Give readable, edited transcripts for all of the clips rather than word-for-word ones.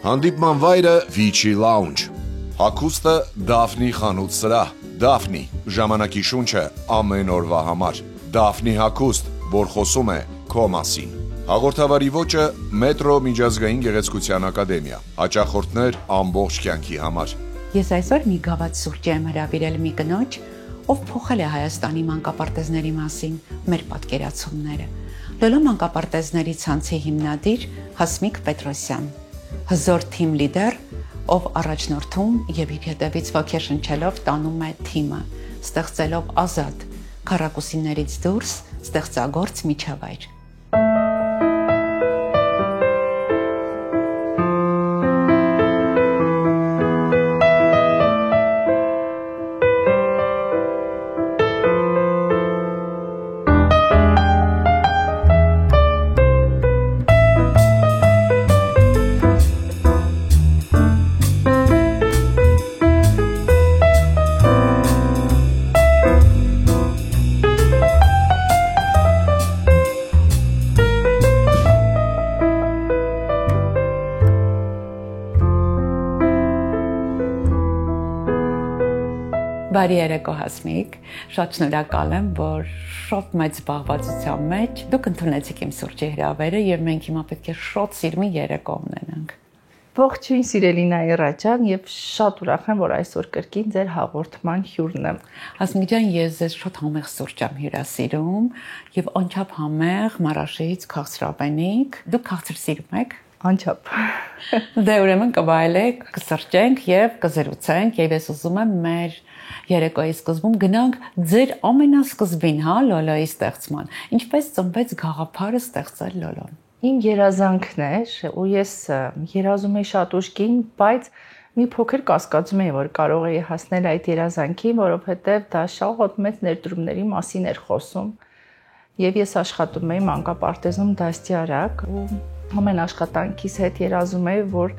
Հանդիպման վայրը Vici Lounge, հագուստը Daphne խանութ սրահ, Daphne ժամանակի շունչը ամեն օրվա համար, Daphne հագուստ, որ խոսում է քո մասին։ Հաղորդավարի ոճը Մետրո միջազգային գեղեցկության ակադեմիա, հաճախորդներ ամբողջ կյանքի համար։ Ես այսօր մի գավաթ սուրճ եմ հրավիրել մի կնոջ, ով փոխել է Հայաստանի մանկապարտեզների մասին մեր պատկերացումները։ Լոլո մանկապարտեզների ցանցի հիմնադիր Հասմիկ Պետրոսյան, հզոր թիմ լիդեր, ով առաջնորդում եւ իր հետևից ոգեշնչելով տանում է թիմը, ստեղծելով ազատ, քառակուսիներից դուրս ստեղծագործ միջավայր։ Բարի երեկո Հասմիկ, շատ շնորհակալ եմ, որ շատ մեծ զբաղվածության մեջ դուք ընդունեցիք իմ սուրճի հրավերը եւ մենք հիմա պետք է շատ սիրմի երեկո ունենանք։ Ողջույն սիրելի Նաիրա ջան, եւ շատ ուրախ եմ, որ այսօր կրկին ձեր հաղորդման հյուրն եմ։ Հասմիկ ջան, ես ձեզ շատ համեղ սուրճ եմ հյուրասիրում եւ անչափ համեղ Մարաշից քաղցրավենիք։ Դուք քաղցր սիրում եք։ Անչափ։ Դե ուրեմն կվայելենք, կսրճենք եւ կզրուցենք եւ ես ուզում եմ մեր երեկոյի սկզբում գնանք ձեր ամենասկզբին, Լոլոյի ստեղծման։ Ինչպես ծնվեց գաղափարը ստեղծել Լոլոն։ Իմ երազանքն էր ու ես երազում էի շատ ուշքին, բայց մի փոքր կասկածում էի, որ կարող էի հասնել այդ երազանքին, որովհետեւ դա շատ մեծ ներդրումների մասին էր խոսում։ Եվ ես աշխատում էի մանկապարտեզում դաստիարակ ու ամեն աշխատանքիս հետ երազում էի, որ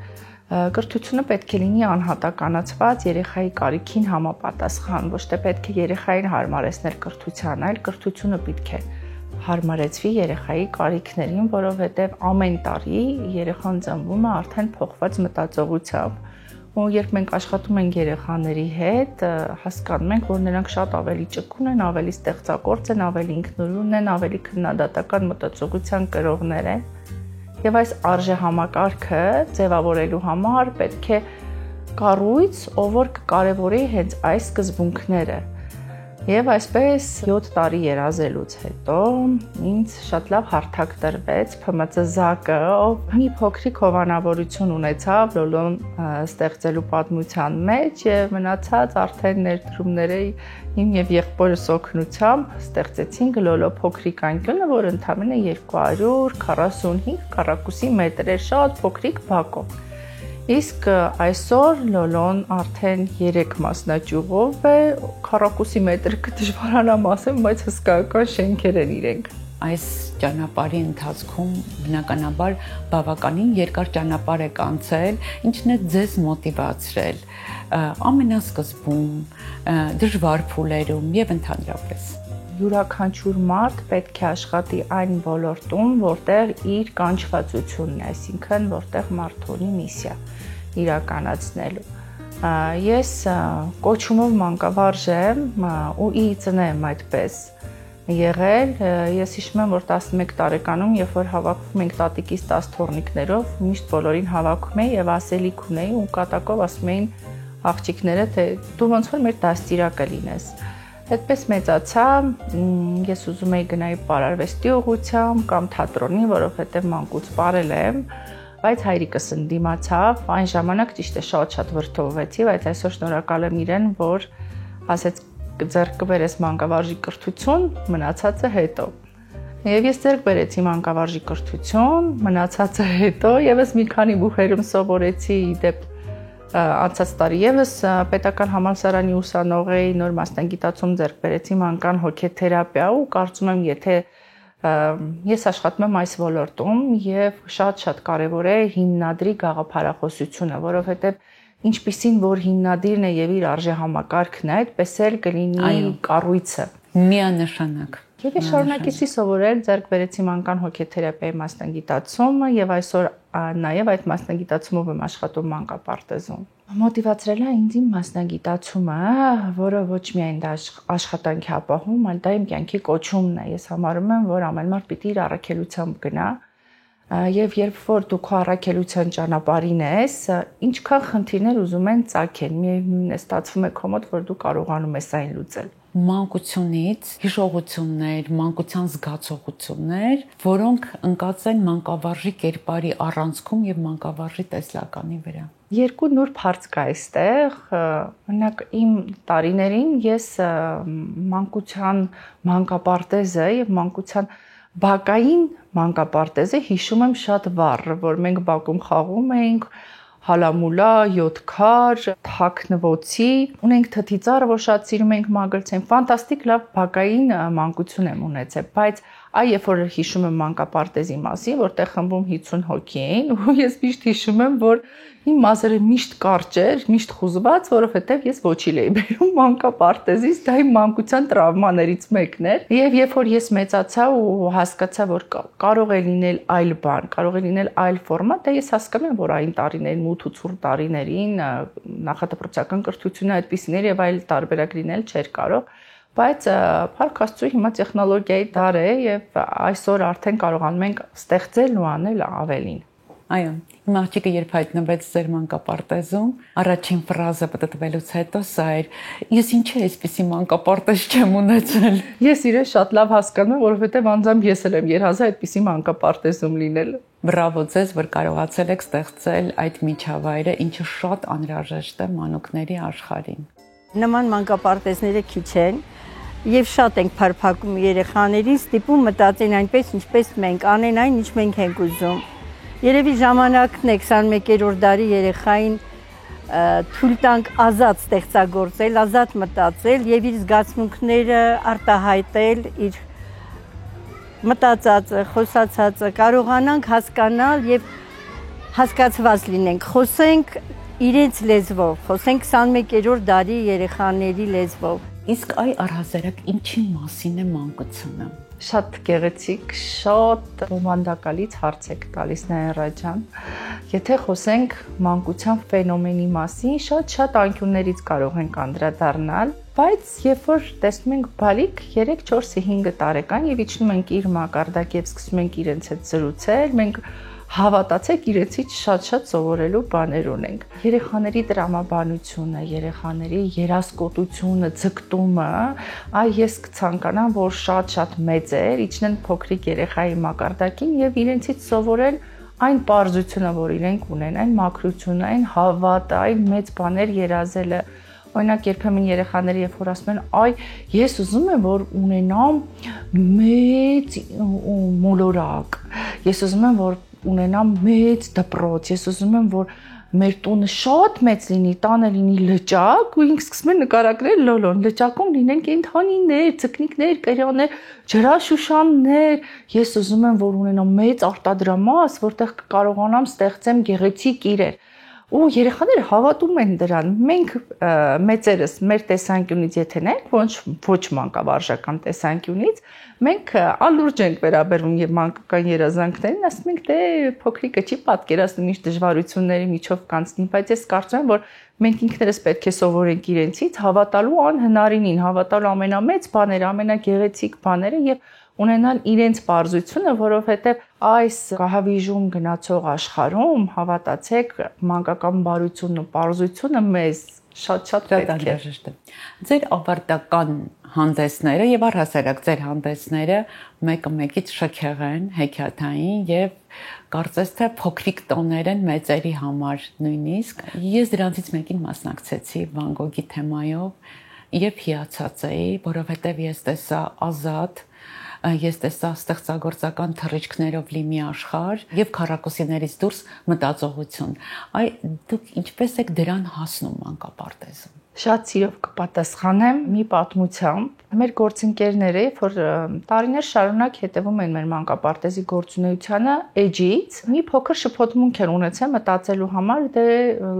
կրթությունը պետք է լինի անհատականացված երեխայի կարիքին համապատասխան, ոչ թե պետք է երեխային հարմարեցնել կրթության, այլ կրթությունը պետք է հարմարեցվի երեխայի կարիքներին, որովհետև ամեն տարի երեխան ծնվում է արդեն փոխված մտածողությամբ, ու երբ մենք աշխատում ենք երեխաների հետ, հասկանում ենք, որ նրանք շատ ավելի ճկուն են, ավելի ստեղծագործ են, ավելի ինքնուրույն են, ավելի քննադատական մտածողության կրողներ են։ Եվ այս արժեհամակարգը ձևավորելու համար պետք է կառույց, ով որ կկարևորի հենց այս սկզբունքները։ Եվ այսպես 7 տարի երազելուց հետո ինձ շատ լավ հարթակ տրվեց ՓՄԾ-ԶԱԿ-ը, ով մի փոքրիկ հովանավորություն ունեցավ Լոլոն ստեղծելու պատմության մեջ եւ մնացած արդեն ներդրումները իմ եւ եղբորս օգնությամբ ստեղծեցինք Լոլո փոքրիկ անկյունը, որը ընդամենը 245 քառակուսի մետր էր, շատ փոքրիկ բակով։ Իսկ այսօր Լոլոն արդեն 3 մասնաճյուղով է, քառակուսի մետր կդժվարանամ ասեմ, բայց հսկայական շենքեր են իրենք։ Այս ճանապարհի ընթացքում բնականաբար բավականին երկար ճանապարհ եք անցել, ինչն է ձեզ մոտիվացրել ամենասկզբում, դժվար փուլերում եւ ընդհանրապես։ Յուրաքանչյուր մարդ պետք է աշխատի այն ոլորտում, որտեղ իր կանչվածությունն է, այսինքն որտեղ մարդը ունի միսիա իրականացնելու։ Ես կոչումով մանկավարժ եմ ու ի ծնեմ այդպես եղել։ Ես հիշում եմ, որ 11 տարեկանում, երբ որ հավաքվում ենք տատիկիս 10 թոռնիկներով, միշտ բոլորին հավաքում էի եւ ասելիք ունեի ու կատակով ասում էին աղջիկները, թե դու ոնց որ մեր դաստիարակը լինես։ Այդպես մեծացա, ես ուզում էի գնայի պարարվեստի ուղղությամբ կամ թատրոնի, որովհետև մանկուց պարել եմ, բայց հայրիկս ընդդիմացավ, այն ժամանակ ճիշտ է շատ վրդովվեցի, բայց այսօր շնորհակալ եմ իրեն, որ ասեց ձեռք կբերես մանկավարժի կրթություն, մնացածը հետո։ Եվ ես ձեռք բերեցի մանկավարժի կրթություն, մնացածը հետո, եւս մի քանի բուխերում սովորեցի դեպ անցած տարի եւս պետական համալսարանի ուսանող էի, նոր մասնագիտացում ձեռք բերեցի մանկան հոգեթերապիա ու կարծում եմ, եթե ես աշխատում եմ այս ոլորտում եւ շատ կարեւոր է հիմնադրի գաղափարախոսությունը, որովհետեւ ինչպիսին որ հիմնադիրն է եւ իր արժեհամակարգն է, այդպես էլ կլինի կառույցը։ Միանշանակ։ Եվ շարունակեցի սովորել, ձեռք բերեցի մանկան հոգեթերապիայի մասնագիտացումը եւ այսօր նաեւ այդ մասնագիտացումով եմ աշխատում մանկապարտեզում։ Մոտիվացրել է ինձ իմ մասնագիտացումը, որը ոչ միայն դա աշխատանքի ապահում, այլ դա իմ կյանքի կոչումն է։ Ես համարում եմ, որ ամեն մարդ պիտի իր առաքելությամբ գնա, եւ երբ որ դու քո առաքելության ճանապարհին ես, ինչքան խնդիրներ ուզում են ծագեն, միևնույն է ստացվում է քո մոտ, որ դու կարողանում ես այն լուծել։ Մանկությունից հիշողություններ, մանկության զգացողություններ, որոնք ընկած են մանկավարժի կերպարի առանցքում եւ մանկավարժի տեսլականի վրա։ Երկու նուրբ հարց կա այստեղ, օրինակ իմ տարիներին ես մանկության մանկապարտեզը եւ մանկության բակային մանկապարտեզը հիշում եմ շատ վառ, որ մենք բակում խաղում էինք հալամուլա, 7 քար, թաքնվոցի, ունենք թթի ծառը, որ շատ սիրում ենք մագլցեն, ֆանտաստիկ լավ բակային մանկություն եմ ունեցել, բայց երբ որ հիշում եմ մանկապարտեզի մասին, որտեղ խմբում 50 հոգի էին, ու ես միշտ հիշում եմ, որ իմ մազերը միշտ կարճ էր, միշտ խուզված, որովհետև ես ոչիլ էի բերում մանկապարտեզից, դա իմ մանկության տրավմաներից մեկն էր։ Եվ երբ որ ես մեծացա ու հասկացա, որ կարող է լինել այլ բան, կարող է լինել այլ ֆորմատ, դա ես հասկանում եմ, որ այն տարիներին, մութ ու ցուրտ տարիներին նախադպրոցական կրթությունը այդպիսին էր եւ այլ տարբերակ լինել չէր կարող։ Բայց փառք Աստծո հիմա տեխնոլոգիայի դար է եւ այսօր արդեն կարողանում ենք ստեղծել ու անել ավելին։ Այո, իմ աղջիկը երբ հայտնվեց ձեր մանկապարտեզում, առաջին ֆրազը պատտվելուց հետո սա էր. ես ինչ է այսպեսի մանկապարտեզ չեմ ունեցել։ Ես իրեն շատ լավ հասկանում եմ, որովհետեւ անձամբ ես էլ եմ երազել այդպիսի մանկապարտեզում լինել։ Բրավո ձեզ, որ կարողացել եք ստեղծել այդ միջավայրը, ինչը շատ անհրաժեշտ է մանուկների աշխարհին։ Նման մանկապարտեզները քիչ են եւ շատ ենք փարփակում երեխաներին, ստիպում մտածեն այնպես, ինչպես մենք, անեն այն, ինչ մենք ենք ուզում։ Երևի ժամանակն է 21-րդ դարի երեխային թույլ տանք ազատ ստեղծագործել, ազատ մտածել եւ իր զգացմունքները արտահայտել, իր մտածածը, խոսածածը կարողանանք հասկանալ եւ հասկացված լինենք, խոսենք իրենց լեզվով, խոսենք 21-րդ դարի երեխաների լեզվով։ Իսկ առհասարակ ինչի մասին է մանկությունը։ Շատ գեղեցիկ, շատ բովանդակալից հարց եք տալիս Նաիրա ջան։ Եթե խոսենք մանկության ֆենոմենի մասին, շատ անկյուններից կարող ենք անդրադառնալ, բայց երբ որ տեսնում ենք բալիկ 3, 4, 5 տարեկան եւ իջնում ենք իր մակարդակ եւ սկսում ենք իրենց հետ զրուցել, մենք հավատացեք իրենցից շատ սովորելու բաներ ունենք։ Երեխաների տրամաբանությունը, երեխաների երասկոտությունը, ձգտումը, ես կցանկանամ, որ շատ մեծ էր, իջնեն փոքրիկ երեխայի մակարդակին եւ իրենցից սովորել այն պարզությունը, որ իրենք ունեն, այն մաքրությունը, այն հավատը, այն մեծ բաներ երազելը։ Օրինակ երբեմն երեխաները երբ որ ասում են, ես ուզում եմ որ ունենամ մեծ մոլորակ, ես ուզում եմ որ ունենամ մեծ դպրոց, ես ուզում եմ որ մեր տունը շատ մեծ լինի, տանը լինի լճակ, ու ինքը սկսում է նկարագրել լոլոն, լճակում լինեն կենդանիներ, ցկնիկներ, կրյաններ, ջրաշուշաններ, ես ուզում եմ որ ունենամ մեծ արտադրամաս, որտեղ կարողանամ ստեղծեմ գեղեցիկ իրեր։ Ու երեխաները հավատում են դրան։ Մենք մեծերս մեր տեսանկյունից եթե նայենք, ոչ մանկավարժական տեսանկյունից, մենք ալուրջ ենք վերաբերվում եւ մանկական երազանքներին, ասում ենք, փոքրիկը չի պատկերացնում ինչ դժվարությունների միջով կանցնի, բայց ես կարծում եմ, որ մենք ինքներս պետք է սովորենք իրենցից հավատալու անհնարինին, հավատալու ամենամեծ բաները, ամենագեղեցիկ բաները եւ ունենալ իրենց պարզությունը, որովհետև այս կահավիժում գնացող աշխարհում հավատացեք մանկական բարությունն ու պարզությունը մեզ շատ պետք է։ Ձեր ավարտական հանդեսները եւ առհասարակ ձեր հանդեսները մեկը մեկից շքեղ են, հեքիաթային եւ կարծես թե փոքրիկ տոներ են մեծերի համար նույնիսկ։ Ես դրանցից մեկին մասնակցեցի Վան Գոգի թեմայով եւ հիացած էի, որովհետեւ ես տեսա ազատ ես տեսա ստեղծագործական թռիչքներով լի մի աշխարհ եւ քառակուսիներից դուրս մտածողություն։ Դուք ինչպես եք դրան հասնում մանկապարտեզում։ Շատ սիրով կպատասխանեմ մի պատմությամբ։ Մեր գործընկերները, որ տարիներ շարունակ հետևում են մեր մանկապարտեզի գործունեությանը, էջից մի փոքր շփոթմունք են ունեցել մտածելու համար, դե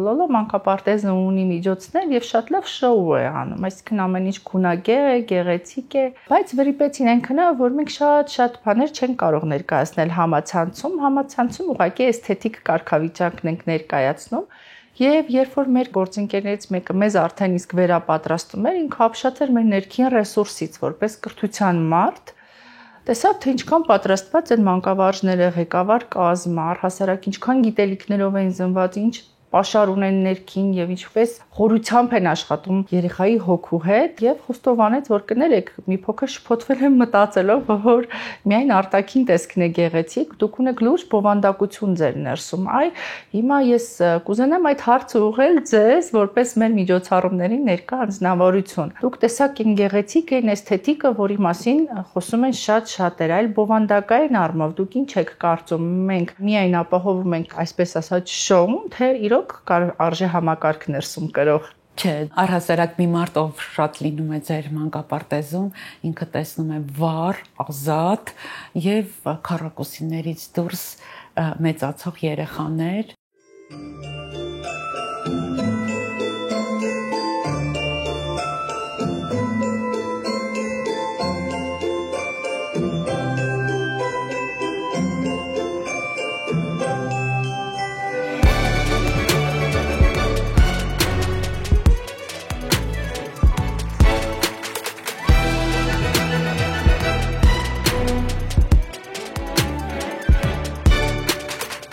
Լոլո մանկապարտեզը ունի միջոցներ եւ շատ լավ շոու է անում, այսինքն ամեն ինչ քունագեղ է, գեղեցիկ է, բայց վրիպեցին այնքան, որ մենք շատ բաներ չեն կարող ներկայացնել համացանցում ուղղակի էսթետիկ կարգավիճակն ենք ներկայացնում։ Եվ երբ որ մեր գործընկերներից մեկը մեզ արդեն իսկ վերապատրաստում էր, ինքը ապշած էր մեր ներքին ռեսուրսից, որպես կրթության մարդ, տեսավ, թե ինչքան պատրաստված են մանկավարժները, ղեկավար կազմը, առհասարակ ինչքան գիտելիքներով են զնված, ինչ պաշար ունեն ներքին եւ ինչպես խորությամբ են աշխատում երեխայի հոգու հետ եւ խոստովանեց, որ կներեք, մի փոքր շփոթվել եմ մտածելով, որ միայն արտաքին տեսքն է գեղեցիկ, դուք ունեք լուրջ բովանդակություն ձեր ներսում։ Հիմա ես կուզենամ այդ հարցը ուղղել ձեզ, որպես մեր միջոցառումների ներկա անձնավորություն։ Դուք տեսակ են գեղեցիկ են էսթետիկը, որի մասին խոսում են շատ շատեր, այլ բովանդակային առումով դուք ինչ եք կարծում, մենք միայն ապահովում ենք, այսպես ասած, շոուն, թե արժե համակարգ ներսում կրող։ Չէ, առհասարակ մի մարդ, ով շատ լինում է ձեր մանկապարտեզում, ինքը տեսնում է վառ, ազատ եւ քառակուսիներից դուրս մեծացող երեխաներ։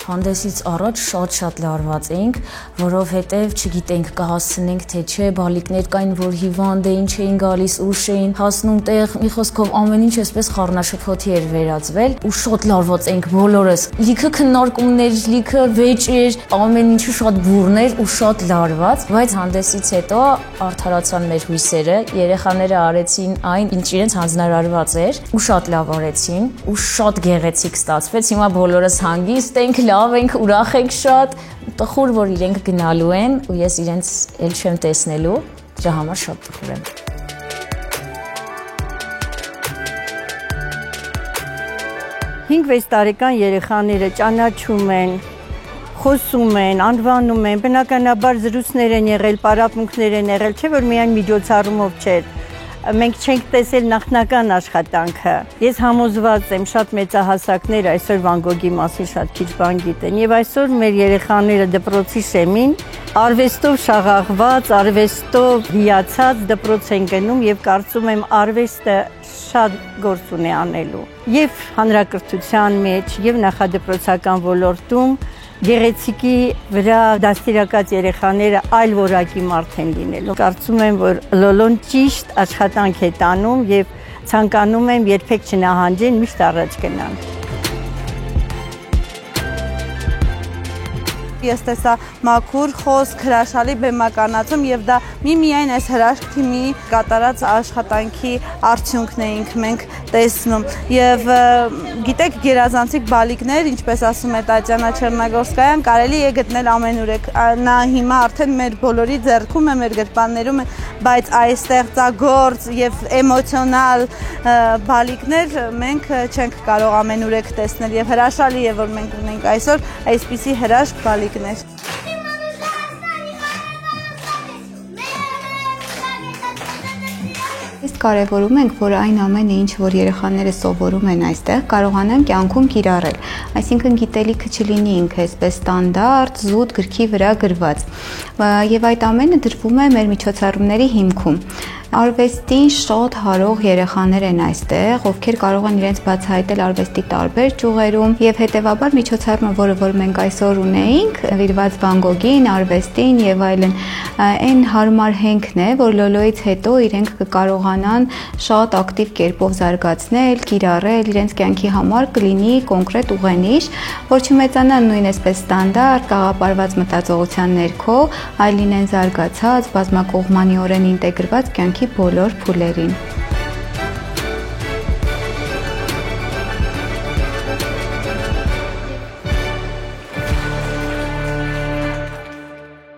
Հանդեսից առաջ շատ լարված էինք, որովհետև չգիտենք կհասցնենք թե չէ, բալիկներ կային, որ հիվանդ էին, չէին գալիս, ուշ էին հասնում տեղ, մի խոսքով ամեն ինչ այսպես խառնաշփոթի էր վերածվել ու շատ լարված էինք բոլորս։ Լիքը քննարկումներ, լիքը վեճեր, ամեն ինչը շատ բուռն էր ու շատ լարված, բայց հանդեսից հետո արդարացան մեր հույսերը, երեխաները արեցին այն, ինչ իրենց հանձնարարված էր ու շատ լավ արեցին ու շատ գեղեցիկ ստացվեց։ Հիմա բոլորս հանգիստ ենք, լավ ենք, ուրախ ենք շատ, տխուր որ իրենք գնալու են ու ես իրենց էլ չեմ տեսնելու, դրա համար շատ տխուր եմ։ Հինգ-վեց տարեկան երեխաները ճանաչում են, խոսում են, անվանում են, բնականաբար զրույցներ են եղել, պարապմունքներ են եղել, չէ որ միայն միջոցառումով չէր։ Մենք չենք տեսել նախնական աշխատանքը։ Ես համոզված եմ, շատ մեծահասակներ այսօր Վան Գոգի մասին շատ քիչ բան գիտեն եւ այսօր մեր երեխաները դպրոցի շեմին արվեստով շաղաղված, արվեստով հիացած դպրոց են գնում եւ կարծում եմ արվեստը շատ գործ ունի անելու եւ հանրակրթության մեջ եւ նախադպրոցական ոլորտում գեղեցիկի վրա դաստիարակած երեխաները այլ որակի մարդ են լինելու։ Կարծում եմ, որ Լոլոն ճիշտ աշխատանք է տանում եւ ցանկանում եմ երբեք չնահանջեն, միշտ առաջ գնան։ Ես տեսա մաքուր խոսք, հրաշալի բեմականացում եւ դա միայն այս հրաշք թիմի կատարած աշխատանքի արդյունքն էինք մենք տեսնում եւ գիտեք գերազանցիկ բալիկներ, ինչպես ասում է Տատյանա Չեռնագորսկայան, կարելի է գտնել ամենուրեք, նա հիմա արդեն մեր բոլորի ձեռքում է, մեր գրպաններում է, բայց այս ստեղծագործ եւ էմոցիոնալ բալիկներ մենք չենք կարող ամենուրեք տեսնել եւ հրաշալի է որ մենք ունենք այսօր այսպիսի հրաշք բալիկներ։ Իսկ կարևորում ենք, որ այն ամենը, ինչ որ երեխաները սովորում են այստեղ, կարողանան կյանքում կիրառել։ Այսինքն գիտելիքը չլինի ինքը այսպես ստանդարտ, զուտ գրքի վրա գրված։ Եվ այդ ամենը դրվում է մեր միջոցառումների հիմքում։ Արվեստին շատ հարող երեխաներ են այստեղ, ովքեր կարող են իրենց բացահայտել արվեստի տարբեր ճյուղերում եւ հետեւաբար միջոցառումը, որը մենք այսօր ունեինք, նվիրված Վան Գոգին, արվեստին եւ այլն, այն հարմար հենքն է, որ Լոլոից հետո իրենք կկարողանան շատ ակտիվ կերպով զարգացնել, կիրառել, իրենց կյանքի համար կլինի կոնկրետ ուղենիշ, որ չմեծանան նույն այսպես ստանդարտ, կաղապարված մտածողության ներքո, այլ լինեն զարգացած, բազմակողմանիորեն ինտեգրված կյանքի բոլոր փուլերին։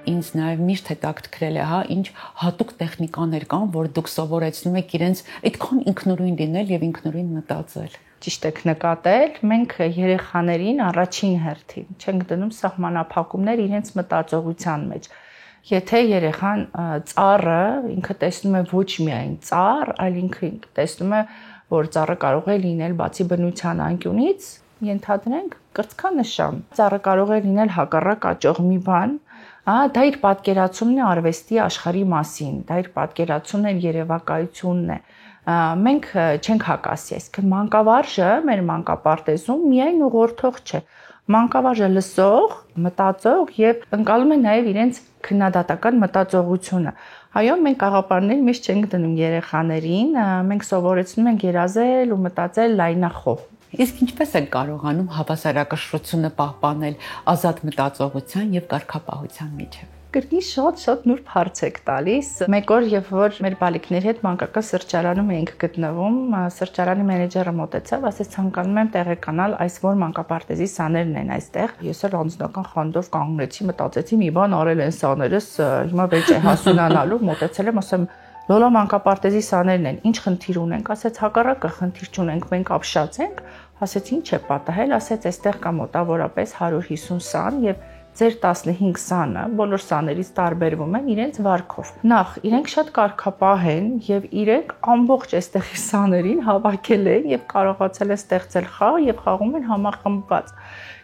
Ինձ նաև միշտ հետաքրքրել է, հա, ինչ հատուկ տեխնիկաներ կան, որ դուք սովորեցնում եք իրենց այդքան ինքնուրույն լինել եւ ինքնուրույն մտածել։ Ճիշտ եք նկատել, մենք երեխաներին առաջին հերթին չենք դնում սահմանափակումներ իրենց մտածողության մեջ։ Եթե երեխան ծառը ինքը տեսնում է ոչ միայն ծառ, այլ ինքը տեսնում է, որ ծառը կարող է լինել բացի բնության անկյունից, ենթադրենք կրծքանշան։ Ծառը կարող է լինել հակառակ աճող մի բան, դա իր պատկերացումն է արվեստի աշխարհի մասին, դա իր պատկերացումն է երևակայությունն է։ Մենք չենք հակասի, այսինքն մանկավարժը մեր մանկապարտեզում միայն ուղղորդող չէ, մանկավարժը լսող, մտածող եւ ընկալում է նաեւ իրենց քննադատական մտածողությունը։ Այո, մենք աղապարների մեջ չենք դնում երեխաներին, մենք սովորեցնում ենք երազել ու մտածել լայնախոհ։ Իսկ ինչպես եք կարողանում հավասարակշռությունը պահպանել ազատ մտածողության եւ կարգապահության միջեւ։ Կրկին շատ նուրբ հարց եք տալիս։ Մեկ օր, երբ որ մեր բալիկների հետ մանկական սրճարանում էինք գտնվում, սրճարանի մենեջերը մոտեցավ, ասեց ցանկանում եմ տեղեկանալ այս որ մանկապարտեզի սաներն են այստեղ։ Ես էլ անձնական խանդով կանգնեցի, մտածեցի մի բան արել են սաներս, հիմա վեճ է հասունանալու, մոտեցել եմ, ասեմ Լոլա մանկապարտեզի սաներն են, ինչ խնդիր ունենք, ասեց հակառակը խնդիր չունենք, մենք ապշած ենք, ասեց ինչ է պատահել, ասեց այստեղ կա մոտավորապես 150 սան եւ ձեր 15 սանը բոլոր սաներից տարբերվում են իրենց վարքով։ Նախ իրենք շատ կարգապահ են եւ իրենք ամբողջ այստեղի սաներին հավաքել են եւ կարողացել են ստեղծել խաղ եւ խաղում են համախմբված։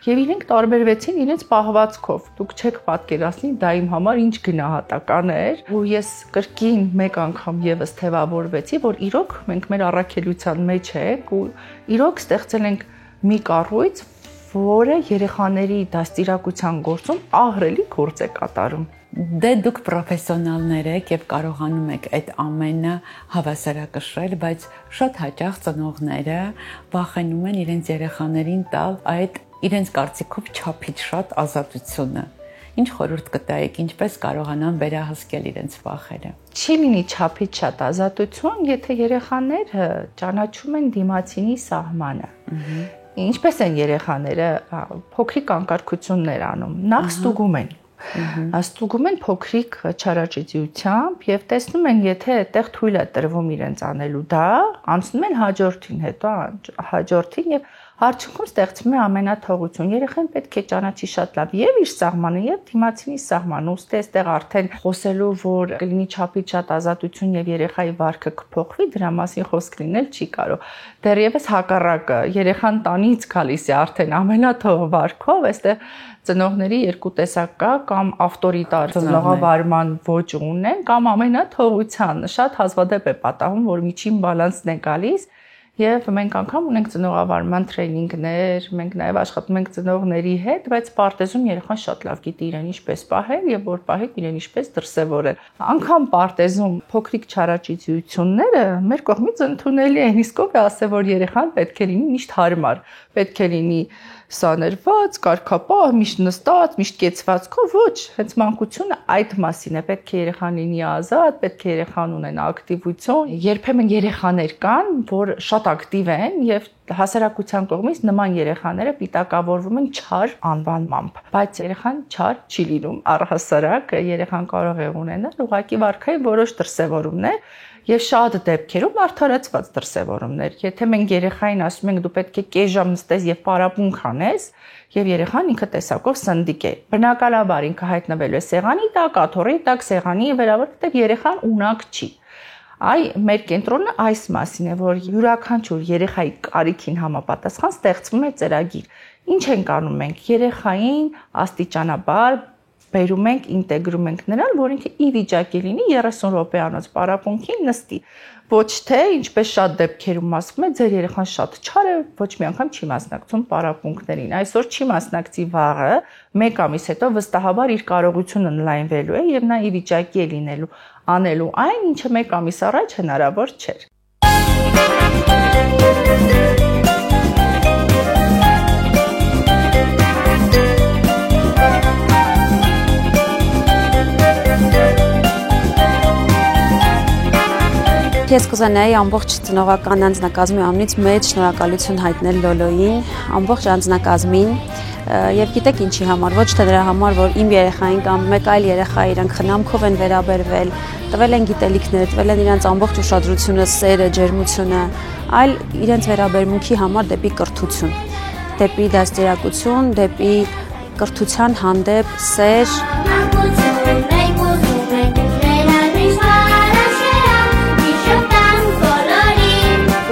Եվ իրենք տարբերվեցին իրենց պահվածքով։ Դուք չեք պատկերացնի դա իմ համար ինչ գնահատական էր, ու ես կրկին մեկ անգամ եւս թեւավորվեցի, որ իրոք մենք մեր առաքելության մեջ ենք ու իրոք ստեղծել ենք մի կառույց, որը երեխաների դաստիարակության գործում ահռելի գործ է կատարում։ Դե դուք պրոֆեսիոնալներ եք եւ կարողանում եք այդ ամենը հավասարակշռել, բայց շատ հաճախ ծնողները վախենում են իրենց երեխաներին տալ այդ իրենց կարծիքով չափից շատ ազատությունը։ Ինչ խորհուրդ կտայիք, ինչպես կարողանան վերահսկել իրենց վախերը։ Չի լինի չափից շատ ազատություն, եթե երեխաները ճանաչում են դիմացինի սահմանը։ Ինչպես են երեխաները փոքրիկ անկարգություններ անում, նախ ստուգում են։ Ստուգում են փոքրիկ չարաճճիությամբ եւ տեսնում են, եթե այդտեղ թույլ է տրվում իրենց անելու դա, անցնում են հաջորդին, հետո հաջորդին եւ արդյունքում ստեղծվում է ամենաթողություն։ Երեխան պետք է ճանաչի շատ լավ եւ իր սահմանը եւ դիմացինի սահմանը, ուստի այստեղ արդեն խոսելու, որ կլինի չափից շատ ազատություն եւ երեխայի վարքը կփոխվի, դրա մասին խոսք լինել չի կարող։ Դեռևս հակառակը, երեխան տանից գալիս է արդեն ամենաթող վարքով, այստեղ ծնողների երկու տեսակ կա, կամ ավտորիտար ծնողավարման ոճ ունեն, կամ ամենաթողության։ Շատ հազվադեպ է պատահում, որ միջին բալանսն է գալիս։ Եվ մենք անգամ ունենք ծնողավարման տրեյնինգներ, մենք նաև աշխատում ենք ծնողների հետ, բայց պարտեզում երեխան շատ լավ գիտի իրեն ինչպես պահել եւ որ պահել իրեն ինչպես դրսեւորել։ Անգամ պարտեզում փոքրիկ չարաճճիությունները մեր կողմից ընդունելի են, իսկ ով է ասել, որ երեխան պետք է լինի միշտ հարմար, պետք է լինի սաներված, կարգապահ, միշտ նստած, միշտ կեցվածքով, ոչ, հենց մանկությունը այդ մասին է, պետք է երեխան լինի ազատ, պետք է երեխան ունենա ակտիվություն։ Երբեմն երեխաներ կան, որ շատ ակտիվ են եւ հասարակության կողմից նման երեխաները պիտակավորվում են չար անվանմամբ, բայց երեխան չար չի լինում, առհասարակ երեխան կարող է ունենալ ուղղակի վարքային որոշ դրսևորումներ եւ շատ դեպքերում արդարացված դրսևորումներ։ Եթե մենք երեխային ասում ենք դու պետք է կես ժամ նստես եւ պարապմունք անես, եւ երեխան ինքը տեսակով սնդիկ է, բնականաբար ինքը հայտնվելու է սեղանի տակ, աթոռի տակ, սեղանի վրա, որտեղ երեխան ունակ չի։ Մեր կենտրոնը այս մասին է, որ յուրաքանչյուր երեխայի կարիքին համապատասխան ստեղծվում է ծրագիր։ Ինչ ենք անում մենք երեխային աստիճանաբար բերում ենք, ինտեգրում ենք նրան, որ ինքը ի վիճակի լինի 30 րոպեանոց պարապմունքին նստի։ Ոչ թե, ինչպես շատ դեպքերում ասվում է, ձեր երեխան շատ չար է, ոչ մի անգամ չի մասնակցում պարապմունքներին։ Այսօր չի մասնակցի վաղը, 1 ամիս հետո վստահաբար իր կարողությունը ընդլայնվելու է եւ նա ի վիճակի է լինելու անելու այն, ինչը 1 ամիս առաջ հնարավոր չէր։ Ես կուզենայի ամբողջ ծնողական անձնակազմի անունից մեծ շնորհակալություն հայտնել Լոլոյին, ամբողջ անձնակազմին, Եվ գիտեք ինչի համար, ոչ թե դրա համար, որ իմ երեխային կամ մեկ այլ երեխա իրենք խնամքով են վերաբերվել, տվել են գիտելիքներ, տվել են իրենց ամբողջ ուշադրությունը, սերը, ջերմությունը, այլ իրենց վերաբերմունքի համար դեպի կրթություն, դեպի դաստիարակություն, դեպի կրթության հանդեպ սեր։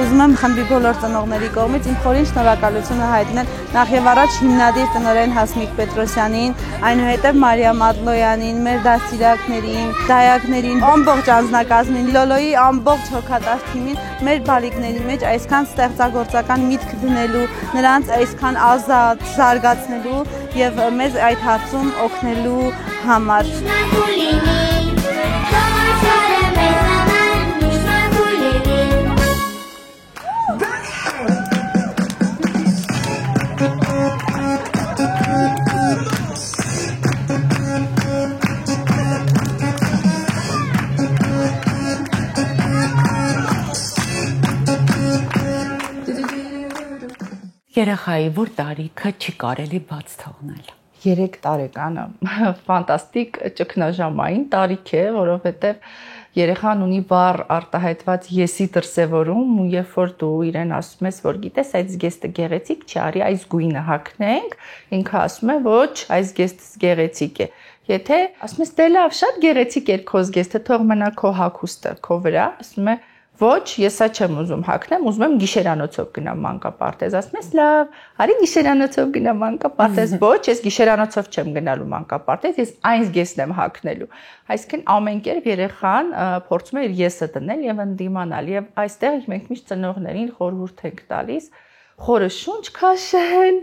Ուզում եմ խմբի բոլոր ծնողների կողմից իմ խորին շնորհակալությունը հայտնել նախ եւ առաջ հիմնադիր տնօրեն Հասմիկ Պետրոսյանին, այնուհետև Մարիամ Ադլոյանին, մեր դաստիարակներին, դայակներին, ամբողջ անձնակազմին, Լոլոյի ամբողջ հոգատար թիմին, մեր բալիկների մեջ այսքան ստեղծագործական միտք դնելու, նրանց այսքան ազատ զարգացնելու եւ մեզ այդ հարցում օգնելու համար։ Երեխայի որ տարիքը չի կարելի բաց թողնել։ 3 տարեկանը ֆանտաստիկ ճգնաժամային տարիք է, որովհետև երեխան ունի բառ արտահայտված եսի դրսևորում ու երբ որ դու իրեն ասում ես, որ գիտես, այդ զգեստը գեղեցիկ չի, արի այս գույնը հագնենք, ինքը ասում է, ոչ, այս զգեստը գեղեցիկ է։ Եթե ասում ես, դե լավ, շատ գեղեցիկ էր քո զգեստը, թող մնա քո հագուստը քո վրա, ասում է, ոչ, ես սա չեմ ուզում հագնեմ, ուզում եմ գիշերանոցով գնամ մանկապարտեզ, ասում ես, լավ, արի գիշերանոցով գնամ մանկապարտեզ, ոչ, ես գիշերանոցով չեմ գնալու մանկապարտեզ, ես այն զգեստն եմ հագնելու։ Այսինքն ամեն կերպ երեխան փորձում է իր եսը դնել եւ ընդդիմանալ եւ այստեղ մենք միշտ ծնողներին խորհուրդ ենք տալիս խորը շունչ քաշել,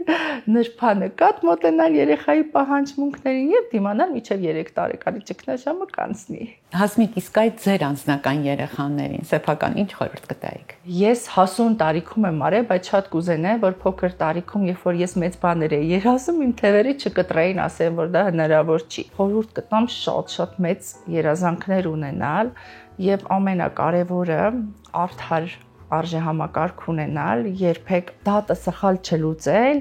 նրբանկատ մոտենալ երեխայի պահանջմունքներին եւ դիմանալ մինչեւ 3 տարեկանի ճգնաժամը կանցնի։ Հասմիկ, իսկ այդ ձեր անձնական երեխաներին սեփական ինչ խորհուրդ կտայիք։ Ես հասուն տարիքում եմ արել, բայց շատ կուզենայի, որ փոքր տարիքում, երբ որ ես մեծ բաներ էի երազում, իմ թևերը չկտրեին, ասեն, որ դա հնարավոր չի։ Խորհուրդ կտամ շատ մեծ երազանքներ ունենալ եւ ամենակարևորը արդար արժեհամակարգ ունենալ, երբեք դատը սխալ չլուծել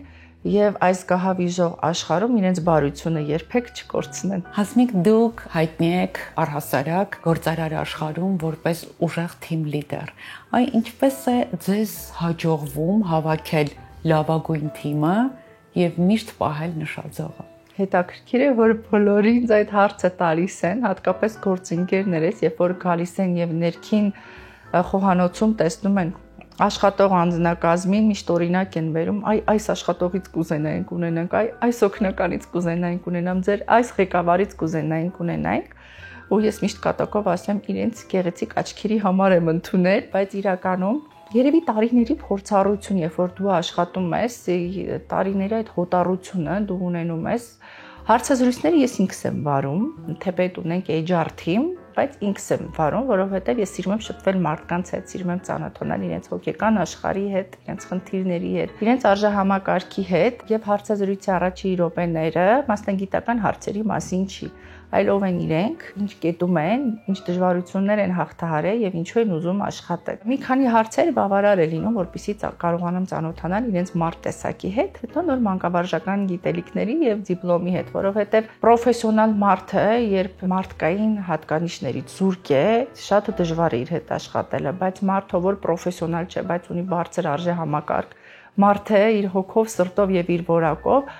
եւ այս գահավիժող աշխարհում իրենց բարությունը երբեք չկորցնեն։ Հասմիկ, դուք հայտնի եք առհասարակ գործարար աշխարհում որպես ուժեղ թիմ լիդեր։ Այ ինչպես է ձեզ հաջողվում հավաքել լավագույն թիմը եւ միշտ պահել նշաձողը։ Հետաքրքիր է, որ բոլորին այդ հարցը տալիս են, հատկապես գործընկերներս, երբ որ գալիս են եւ ներքին խոհանոցում տեսնում են աշխատող անձնակազմին միշտ օրինակ են վերում, այս աշխատողից կուզենայինք ունենանք, այս օգնականից կուզենայինք ունենամ, ձեր այս ղեկավարից կուզենայինք ունենայինք, ու ես միշտ կատակով ասեմ, իրենց գեղեցիկ աչքերի համար եմ ընդունել, բայց իրականում երևի տարիների փորձառություն, երբ որ դու աշխատում ես, տարիների այդ հոտառությունը դու ունենում ես, հարցազրույցները ես ինքս եմ վարում, թեպետ ունենք HR team, բայց ինքս եմ վարում, որովհետև ես սիրում եմ շփվել մարդկանց հետ, սիրում եմ ծանոթանալ իրենց հոգեկան աշխարհի հետ, իրենց խնդիրների հետ, իրենց արժեհամակարգի հետ եւ հարցազրույցի առաջի րոպեները մասնագիտական հարցերի մասին չի, այլ ով են իրենք, ինչ կետում են, ինչ դժվարություններ են հաղթահարել եւ ինչու են ուզում աշխատել։ Մի քանի հարցեր բավարար է լինում, որպեսզի կարողանամ ծանոթանալ իրենց մարդ տեսակի հետ, հետո նոր մանկավարժական գիտելիքների եւ դիպլոմի հետ, որովհետեւ պրոֆեսիոնալ մարդը, երբ մարդկային հատկանիշներից զուրկ է, շատ դժվար է իր հետ աշխատելը, բայց մարդը, որ պրոֆեսիոնալ չէ, բայց ունի բարձր արժեհամակարգ, մարդը իր հոգով, սրտով եւ իր որակով,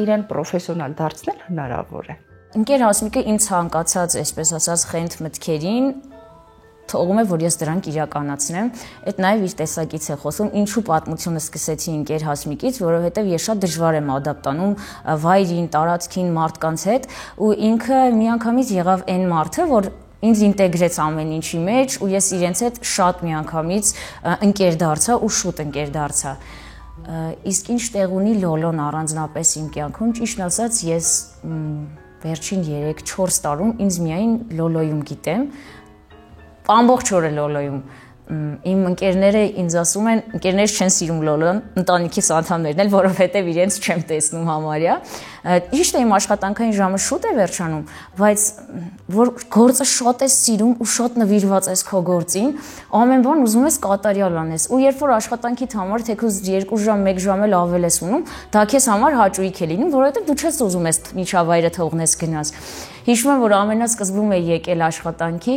իրեն պրոֆեսիոնալ դարձնել հնարավոր է։ Ընկեր Հասմիկը ինձ ցանկացած, այսպես ասած, խենթ մտքերին թողում է, որ ես դրանք իրականացնեմ։ Այդ նաև իր տեսակից է խոսում, ինչու պատմությունը սկսեցի ընկեր Հասմիկից, որովհետև ես շատ դժվար եմ ադապտանում վայրին, տարածքին, մարդկանց հետ, ու ինքը միանգամից եղավ այն մարդը, որ ինձ ինտեգրեց ամեն ինչի մեջ, ու ես իրենց հետ շատ միանգամից ընկեր դարձա ու շուտ ընկեր դարձա։ Իսկ ինչ տեղ ունի Լոլոն առանձնապես իմ կյանքում, ճիշտ ասած, ես վերջին 3-4 տարում ինձ միայն Լոլոյում գիտեմ, ամբողջ օրը Լոլոյում Իմ ընկերները ինձ ասում են, ընկերներս չեն սիրում լոլոն, ընտանիքիս անդամներն էլ, որովհետև իրենց չեմ տեսնում համարյա։ Ճիշտ է, իմ աշխատանքային ժամը շուտ է վերջանում, բայց որ գործը շատ ես սիրում ու շատ նվիրված ես քո գործին, ամեն բան ուզում ես կատարյալ անես։ Ու երբ որ աշխատանքիդ համար թեկուզ 2 ժամ, 1 ժամ էլ ավել ես ունում, դա քեզ համար հաճույք է լինում, որովհետև դու չես ուզում ես միջավայրը թողնես գնաս։ Հիշում եմ, որ ամենասկզբում էի եկել աշխատանքի,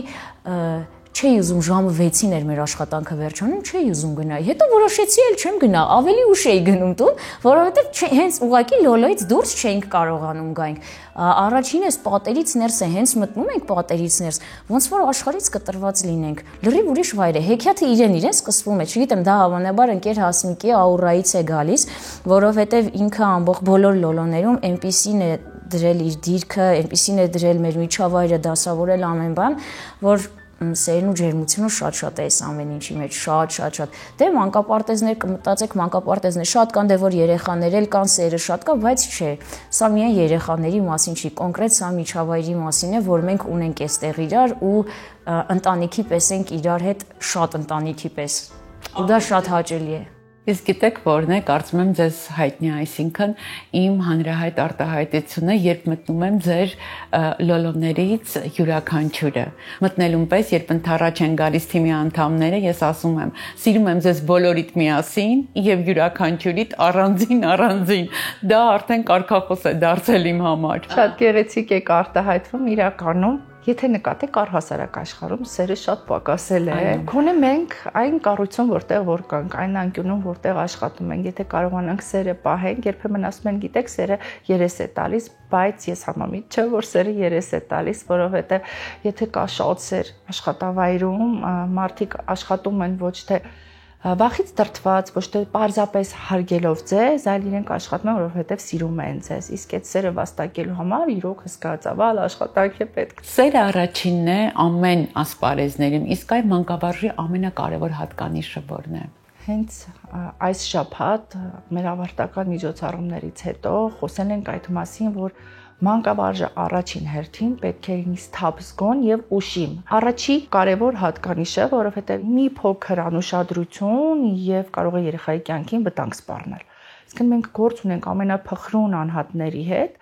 չէի ուզում ժամը 6-ին էր մեր աշխատանքը վերջանում, չէի ուզում գնալ։ Հետո որոշեցի էլ չեմ գնա, ավելի ուշ էի գնում տուն, որովհետև հենց ուղակի լոլոից դուրս չէինք կարողանում գանք։ Առաջին էս պատերից ներս է, հենց մտնում ենք պատերից ներս, ոնց որ աշխարհից կտրված լինենք։ Լրիվ ուրիշ վայր է։ Հեքիաթը իրեն սկսվում է, չգիտեմ, դա հավանաբար ընկեր Հասմիկի աուրայից է գալիս, որովհետև ինքը ամբողջ բոլոր լոլոներում այնպիսին է դրել իր դիրքը, այնպիսին է դրել մեր միջավայրը, դասավորել ամեն բան, որ սերն ու ջերմությունը շատ է այս ամեն ինչի մեջ, շատ։ Դե մանկապարտեզներ կմտածեք, մանկապարտեզներ շատ կան, դե որ երեխաներ էլ կան, սերը շատ կա, բայց չէ։ Սա միայն երեխաների մասին չի, կոնկրետ սա միջավայրի մասին է, որ մենք ունենք այստեղ իրար ու ընտանիքի պես ենք իրար հետ, շատ ընտանիքի պես։ Ու դա շատ հաճելի է։ Իսկ գիտեք որն է, կարծում եմ ձեզ հայտնի, այսինքն իմ հանրահայտ արտահայտությունը, երբ մտնում եմ ձեր լոլոներից յուրաքանչյուրը։ Մտնելուն պես, երբ ընդառաջ են գալիս թիմի անդամները, ես ասում եմ, սիրում եմ ձեզ բոլորիդ միասին եւ յուրաքանչյուրիդ առանձին։ Դա արդեն կարգախոս է դարձել իմ համար։ Շատ գեղեցիկ եք արտահայտվում իրականում։ Եթե նկատեք առհասարակ աշխարհում սերը շատ պակասել է։ Գոնե մենք այն կառույցում, որտեղ որ կանք, այն անկյունում, որտեղ աշխատում ենք, եթե կարողանանք սերը պահենք, երբեմն ասում են, գիտեք, սերը երես է տալիս, բայց ես համամիտ չեմ, որ սերը երես է տալիս, որովհետև եթե կա շատ սեր աշխատավայրում, մարդիկ աշխատում են ոչ թե վախից դրդված, ոչ թե պարզապես հարգելով ձեզ, այլ իրենք աշխատում են, որովհետև սիրում են ձեզ։ Իսկ այդ սերը վաստակելու համար իրոք հսկացավալ աշխատանք է պետք։ Սերը առաջինն է ամեն ասպարեզներում, իսկ այն մանկավարժի ամենակարևոր հատկանիշը որն է։ Հենց այս շաբաթ մեր ավարտական միջոցառումներից հետո խոսել ենք այդ մասին, որ մանկավարժը առաջին հերթին պետք է լինի սթափ զգոն եւ ուշիմ։ Առաջի կարևոր հատկանիշը, որովհետեւ մի փոքր անուշադրություն եւ կարող է երեխայի կյանքին վտանգ սպառնել։ Իսկ մենք գործ ունենք ամենափխրուն անհատների հետ։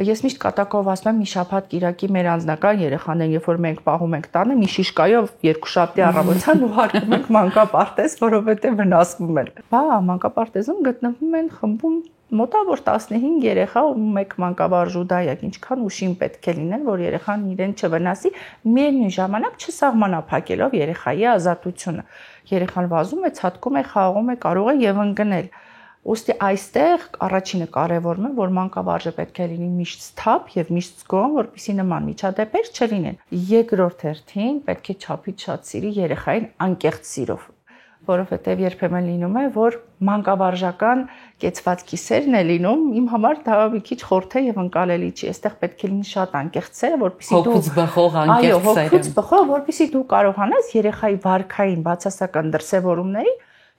Ես միշտ կատակով ասում եմ, մի շաբաթ կիրակի մեր անձնական երեխաներին, երբ որ մենք պահում ենք տանը, մի շիշկայով երկուշաբթի առավոտյան ուղարկում ենք մանկապարտեզ, որովհետեւ վնասվում են։ Բա մանկապարտեզում գտնվում են խմբում մոտավոր 15 երեխա ու մեկ մանկավարժ ու դայակ, ինչքան ուշիմ պետք է լինեն, որ երեխան իրեն չվնասի, միևնույն ժամանակ չսահմանափակելով երեխայի ազատությունը։ Երեխան վազում է, ցատկում է, խաղում է, կարող է եւ ընկնել։ Ոստի այստեղ առաջինը կարևորում է, որ մանկավարժը պետք է լինի միշտ սթափ եւ միշտ զգոն, որպեսզի նման միջադեպեր չլինեն։ Երկրորդ հերթին պետք է չափից շատ սիրի երեխային անկեղծ սիրով, որովհետեւ երբեմն լինում է, որ մանկավարժական կեցվածքի սերն է լինում, իմ համար դա մի քիչ խորթ է եւ ընկալելի չի։ Այստեղ պետք է լինի շատ անկեղծ սեր, որպեսզի դու հոգուց բխող անկեղծ սեր։ Այո, հոգուց բխող, որպեսզի դու կարողանաս երեխայի վարքային բացասական դրսևորումների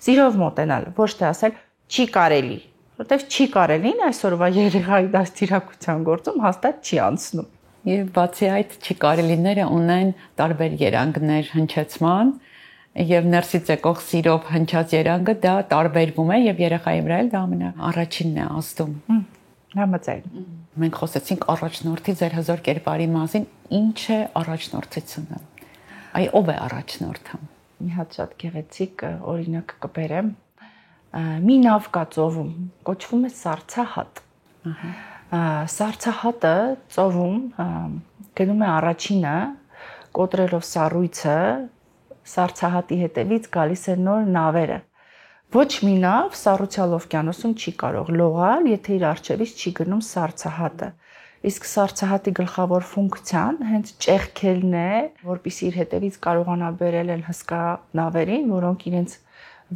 սիրով մոտենալ, ոչ թե ասել չի կարելի, որտեվ չի կարելին այսօրվա երեխայի դաստիարակության գործում հաստատ չի անցնում։ Եվ բացի այդ չի կարելիները ունեն տարբեր երանգներ հնչեցման եւ ներսից եկող սիրով հնչած երանգը դա տարբերվում է եւ երեխայի վրա էլ դա ամենաառաջինն է ազդում։ Համաձայն։ Մենք խոսեցինք առաջնորդի ձեր հզոր կերպարի մասին, ինչ է առաջնորդությունը։ Այ ով է առաջնորդը։ Մի հատ շատ գեղեցիկ օրինակ կբերեմ։ Մի նավ կա ծովում, կոչվում է սառցահատ։ Սառցահատը ծովում գնում է առաջինը, կոտրելով սառույցը, սառցահատի հետևից գալիս է նոր նավերը։ Ոչ մի նավ սառուցյալ օվկիանոսում չի կարող լողալ, եթե իր առջևից չի գնում սառցահատը։ Իսկ սառցահատի գլխավոր ֆունկցիան հենց ճեղքելն է, որպեսզի իր հետևից կարողանա բերել են հսկա նավերին, որոնք իրենց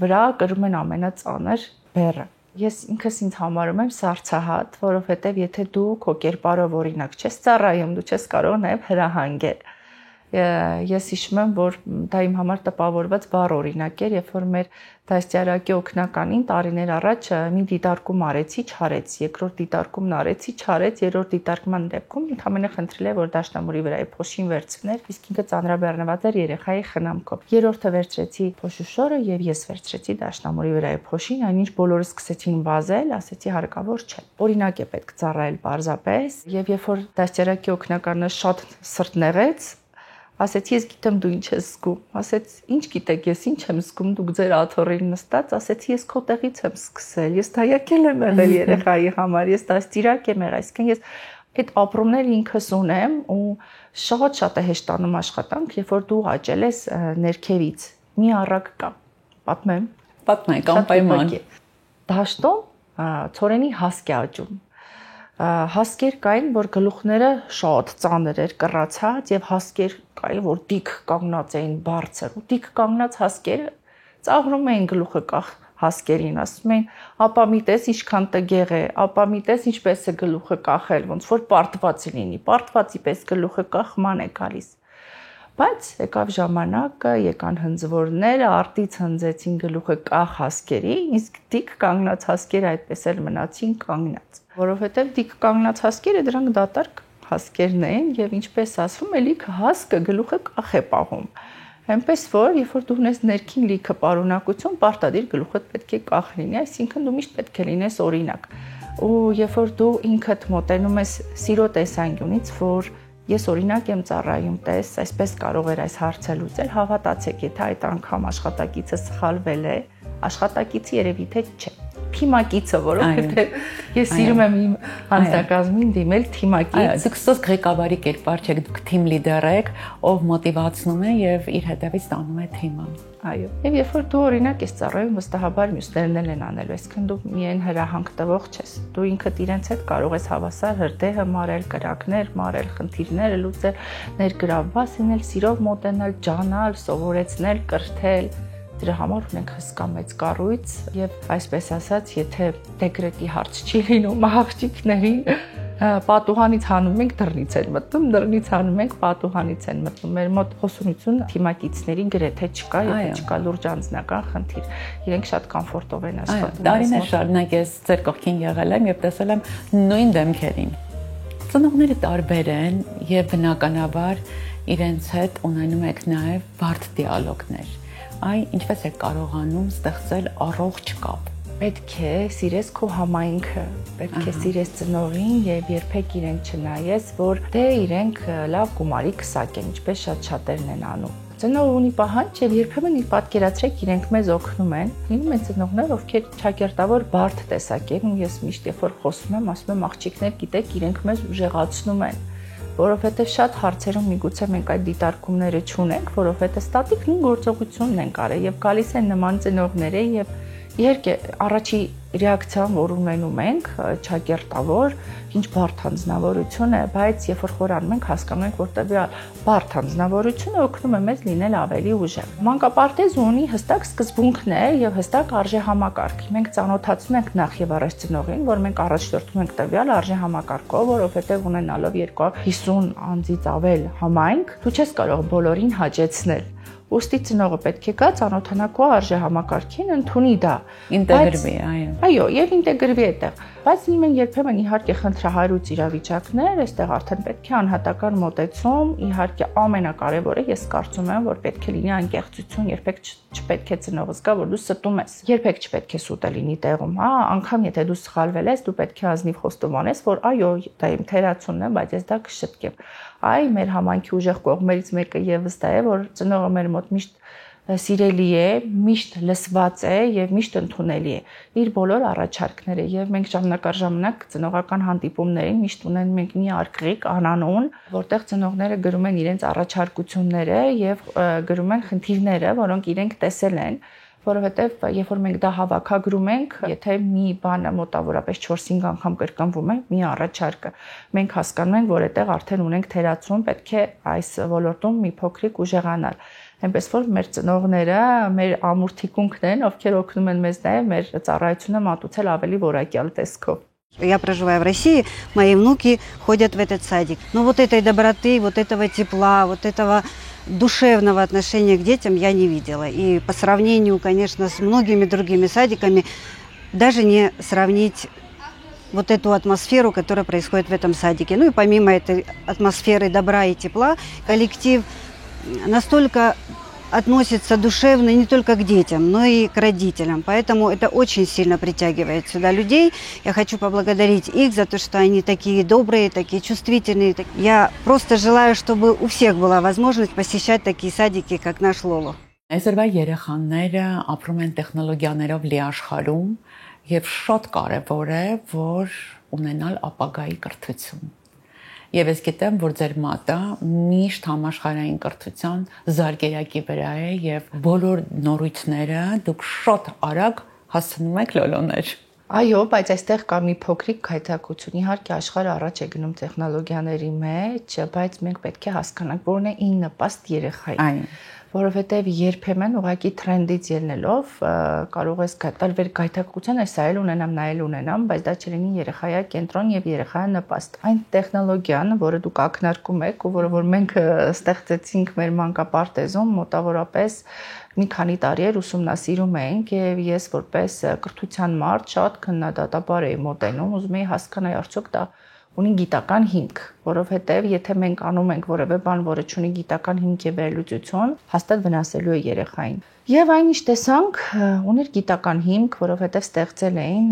վրա կրում են ամենածանր բեռը։ Ես ինքս ինձ համարում եմ սառցահատ, որովհետև եթե դու քո կերպարով օրինակ չես ծառայում, դու չես կարող նաև հրահանգել։ Ես հիշում եմ, որ դա իմ համար տպավորված բառ օրինակ էր, երբ որ մեր դաստիարակի օգնականին տարիներ առաջ մի դիտարկում արեցի, չարեց, երկրորդ դիտարկումն արեցի, չարեց, երրորդ դիտարկման դեպքում ընդհանրապես խնդրել է, որ դաշնամուրի վրայի փոշին վերցներ, իսկ ինքը ծանրաբեռնված էր երեխայի խնամքով։ Երրորդը վերցրեցի փոշուշորը եւ ես վերցրեցի դաշնամուրի վրայի փոշին, այնինչ բոլորը սկսեցին վազել, ասեցի հարկավոր չէ։ Օրինակ է պետք ծառայել պարզապես, եւ երբ որ դաստիարակի օգնականը շատ սրտ նեղեց, ասեցի ես գիտեմ դու ինչ ես զգում, ասեց ինչ գիտեք ես ինչ եմ զգում, դուք ձեր աթոռին նստած, ասեցի ես քո տեղից եմ սկսել, ես դայակել եմ եղել երեխայի համար, ես դաստիարակ եմ եղել, այսինքն ես այդ ապրումները ինքս ունեմ ու շատ է հեշտանում աշխատանք, երբ որ դու աճել ես ներքևից, մի առակ կա, պատմեք անպայման։ Դաշտում ցորենի հասկ է աճում։ Հասկեր կային, որ գլուխները շատ ծանր էր կռացած եւ հասկեր կային, որ դիք կանգնած էին բարձր ու դիք կանգնած հասկերը ծաղրում էին գլուխը կախ հասկերին, ասում էին, ապա մի տես ինչքան տգեղ է, ապա մի տես ինչպես է գլուխը կախել, ոնց որ պարտված լինի, պարտվածի պես գլուխը կախման է գալիս։ Բայց եկավ ժամանակը, եկան հնձվորները, արտից հնձեցին գլուխը կախ հասկերի, իսկ դիք կանգնած հասկերը այդպես էլ մնացին կանգնած, որովհետև դիք կանգնած հասկերը դրանք դատարկ հասկերն են եւ ինչպես ասվում է, լիքը հասկը գլուխը կախ է պահում։ Այնպես որ, երբ որ դու ունես ներքին լիքը պարունակություն, պարտադիր գլուխդ պետք է կախ լինի, այսինքն դու միշտ պետք է լինես օրինակ։ Ու երբ որ դու ինքդ մոտենում ես սիրո տեսանկյունից, որ ես օրինակ եմ ծառայում, տես, այսպես կարող էր այս հարցը լուծել, հավատացեք, եթե այդ անգամ աշխատակիցը սխալվել է, աշխատակիցը երևի թե չէ։ Թիմակիցը, որովհետև ես սիրում եմ իմ հանձնակազմին դիմել թիմակից։ Դուք սոս ղեկավարի կերպար չեք, դուք թիմ լիդեր եք, ով մոտիվացնում է եւ իր հետևից տանում է թիմը։ Այո։ Եվ երբ որ դու օրինակ ես ծառայում, վստահաբար մյուսներն էլ են անելու, այսինքն դու միայն հրահանգ տվող չես։ Դու ինքդ իրենց հետ կարող ես հավասար հրդեհը մարել, կրակներ մարել, խնդիրները լուծել, ներգրավված լինել, սիրով մոտենալ, ջանալ, սովորեցնել, կրթել։ Դրա համար ունենք հսկա մեծ կառույց եւ այսպես ասած, եթե դեկրետի հարց չի լինում աղջիկներին, պատուհանից հանում ենք դռնից են մտնում, դռնից հանում ենք պատուհանից են մտնում։ Մեր մոտ խոսունություն թիմակիցների գրեթե չկա, եթե չկա լուրջ անձնական խնդիր։ Իրենք շատ կոմֆորտով են աշխատում։ Տարիներ շարունակ ես ձեր կողքին եղել եմ եւ տեսել եմ նույն դեմքերին։ Ծնողները տարբեր են եւ բնականաբար իրենց հետ ունենում եք նաեւ բարդ դիալոգներ։ Այ ինչպես եք կարողանում ստեղծել առողջ կապ։ Պետք է սիրես քո համայնքը, պետք է սիրես ծնողին եւ երբեք իրենք չնայես, որ դե իրենք լավ գումարի քսակ են, ինչպես շատ-շատերն են անում։ Ծնողը ունի պահանջ եւ երբեմն պատկերացրեք իրենք մեզ օգնում են։ Լինում են ծնողներ, ովքեր ճակերտավոր բարդ տեսակ են, ու ես միշտ երբ որ խոսում եմ, ասում եմ աղջիկներ, գիտեք, իրենք մեզ ուժեղացնում են, որովհետև շատ հարցերում միգուցե մենք այդ դիտարկումները չունենք, որովհետև ստատիկ նույն գործողությունն են կարել եւ գալիս են նման ծնողները եւ իհարկե առաջի ռեակցիան, որ ունենում ենք, ճակերտավոր, ինչ բարդ անձնավորություն է, բայց երբ որ խորանում ենք, հասկանում ենք, որ տվյալ բարդ անձնավորությունը օգնում է մեզ լինել ավելի ուժեղ։ Մանկապարտեզը ունի հստակ սկզբունքներ եւ հստակ արժեհամակարգ։ Մենք ծանոթացնում ենք նախ եւ առաջ ծնողին, որ մենք առաջնորդվում ենք տվյալ արժեհամակարգով, որովհետեւ ունենալով 250 անձից ավել համայնք, դու չես կարող բոլորին հաճեցնել։ Ոստի ծնողը պետք է գա ծանոթանա քո արժեհամակարգին, ընդունի դա, ինտեգրվի, այո։ Այո, եւ ինտեգրվի այդտեղ։ Բայց լինեն երբեմն իհարկե խնդրահարույց իրավիճակներ, այստեղ արդեն պետք է անհատական մոտեցում, իհարկե ամենակարևորը ես կարծում եմ, որ պետք է լինի անկեղծություն, երբեք չպետք է ծնողը զգա, որ դու ստում ես։ Երբեք չպետք է սուտը լինի տեղում, հա, անգամ եթե դու սխալվել ես, դու պետք է ազնիվ խոստովանես, որ այո, դա իմ թերացումն է, բայց ես դա կշտկեմ։ Այ մեր համայնքի ուժեղ կողմերից մեկը եւս դա է, որ ծնողը մեր մոտ միշտ սիրելի է, միշտ լսված է եւ միշտ ընդունելի է իր բոլոր առաջարկները եւ մենք ժամանակ առ ժամանակ ծնողական հանդիպումներին միշտ ունենում ենք մի արկղիկ անանուն, որտեղ ծնողները գրում են իրենց առաջարկությունները եւ գրում են խնդիրները, որոնք իրենք տեսել են, որովհետեւ երբ որ մենք դա հավաքագրում ենք, եթե մի բանը մոտավորապես 4-5 անգամ կրկնվում է, մի առաջարկը, մենք հասկանում ենք, որ այդտեղ արդեն ունենք թերացում, պետք է այս ոլորտում մի փոքրիկ уժեղանալ։ Այնպես որ մեր ծնողները, մեր ամուր թիկունքն են, ովքեր օգնում են մեզ նաև մեր ծառայությունը մատուցել ավելի որակյալ տեսքով։ Я проживаю в России, мои внуки ходят в этот садик. Но вот этой доброты, вот этого тепла, вот этого душевного отношения к детям я не видела. И по сравнению, конечно, с многими другими садиками, даже не сравнить вот эту атмосферу, которая происходит в этом садике. Ну и помимо этой атмосферы добра и тепла, коллектив настолько относится душевно не только к детям, но и к родителям. Поэтому это очень сильно притягивает сюда людей. Я хочу поблагодарить их за то, что они такие добрые, такие чувствительные. Я просто желаю, чтобы у всех была возможность посещать такие садики, как наш Лоло. Այսօրվա երեխաները ապրում են տեխնոլոգիաներով լի աշխարհում եւ շատ կարեւոր է, որ ունենալ ապագայի կրթություն։ Եվ ես գիտեմ, որ ձեր մատը միշտ համաշխարհային կրթության զարգերակի վրա է եւ բոլոր նորույթները դուք շատ արագ հասցնում եք լոլոներ։ Այո, բայց այստեղ կա մի փոքրիկ քայթակություն։ Իհարկե աշխարհը առաջ է գնում տեխնոլոգիաների մեջ, բայց մենք պետք է հասկանանք, որն է ին նպաստ երեխայի։ Որովհետև երբեմն ուղղակի տրենդից ելնելով կարող ես գտնել վերգայթակղության, այս այլ ունենամ, նա այլ ունենամ, բայց դա չլինի երեխայի կենտրոն եւ երեխայի նպաստ։ Այն տեխնոլոգիան, որը դուք ակնարկում եք ու որ մենք ստեղծեցինք մեր մանկապարտեզում, մոտավորապես մի քանի տարի էր ուսումնասիրում ենք եւ ես որպես կրթության մարդ շատ քննադատաբար էի մոտենում, ուզում էի հասկանալ արդյոք դա ունի գիտական հիմք, որովհետև եթե մենք անում ենք որևէ բան, որը չունի գիտական հիմք եւ վերլուծություն, հաստատ վնասելու է երեխային։ Եվ այն ինչ տեսանք, ուներ գիտական հիմք, որովհետև ստեղծել էին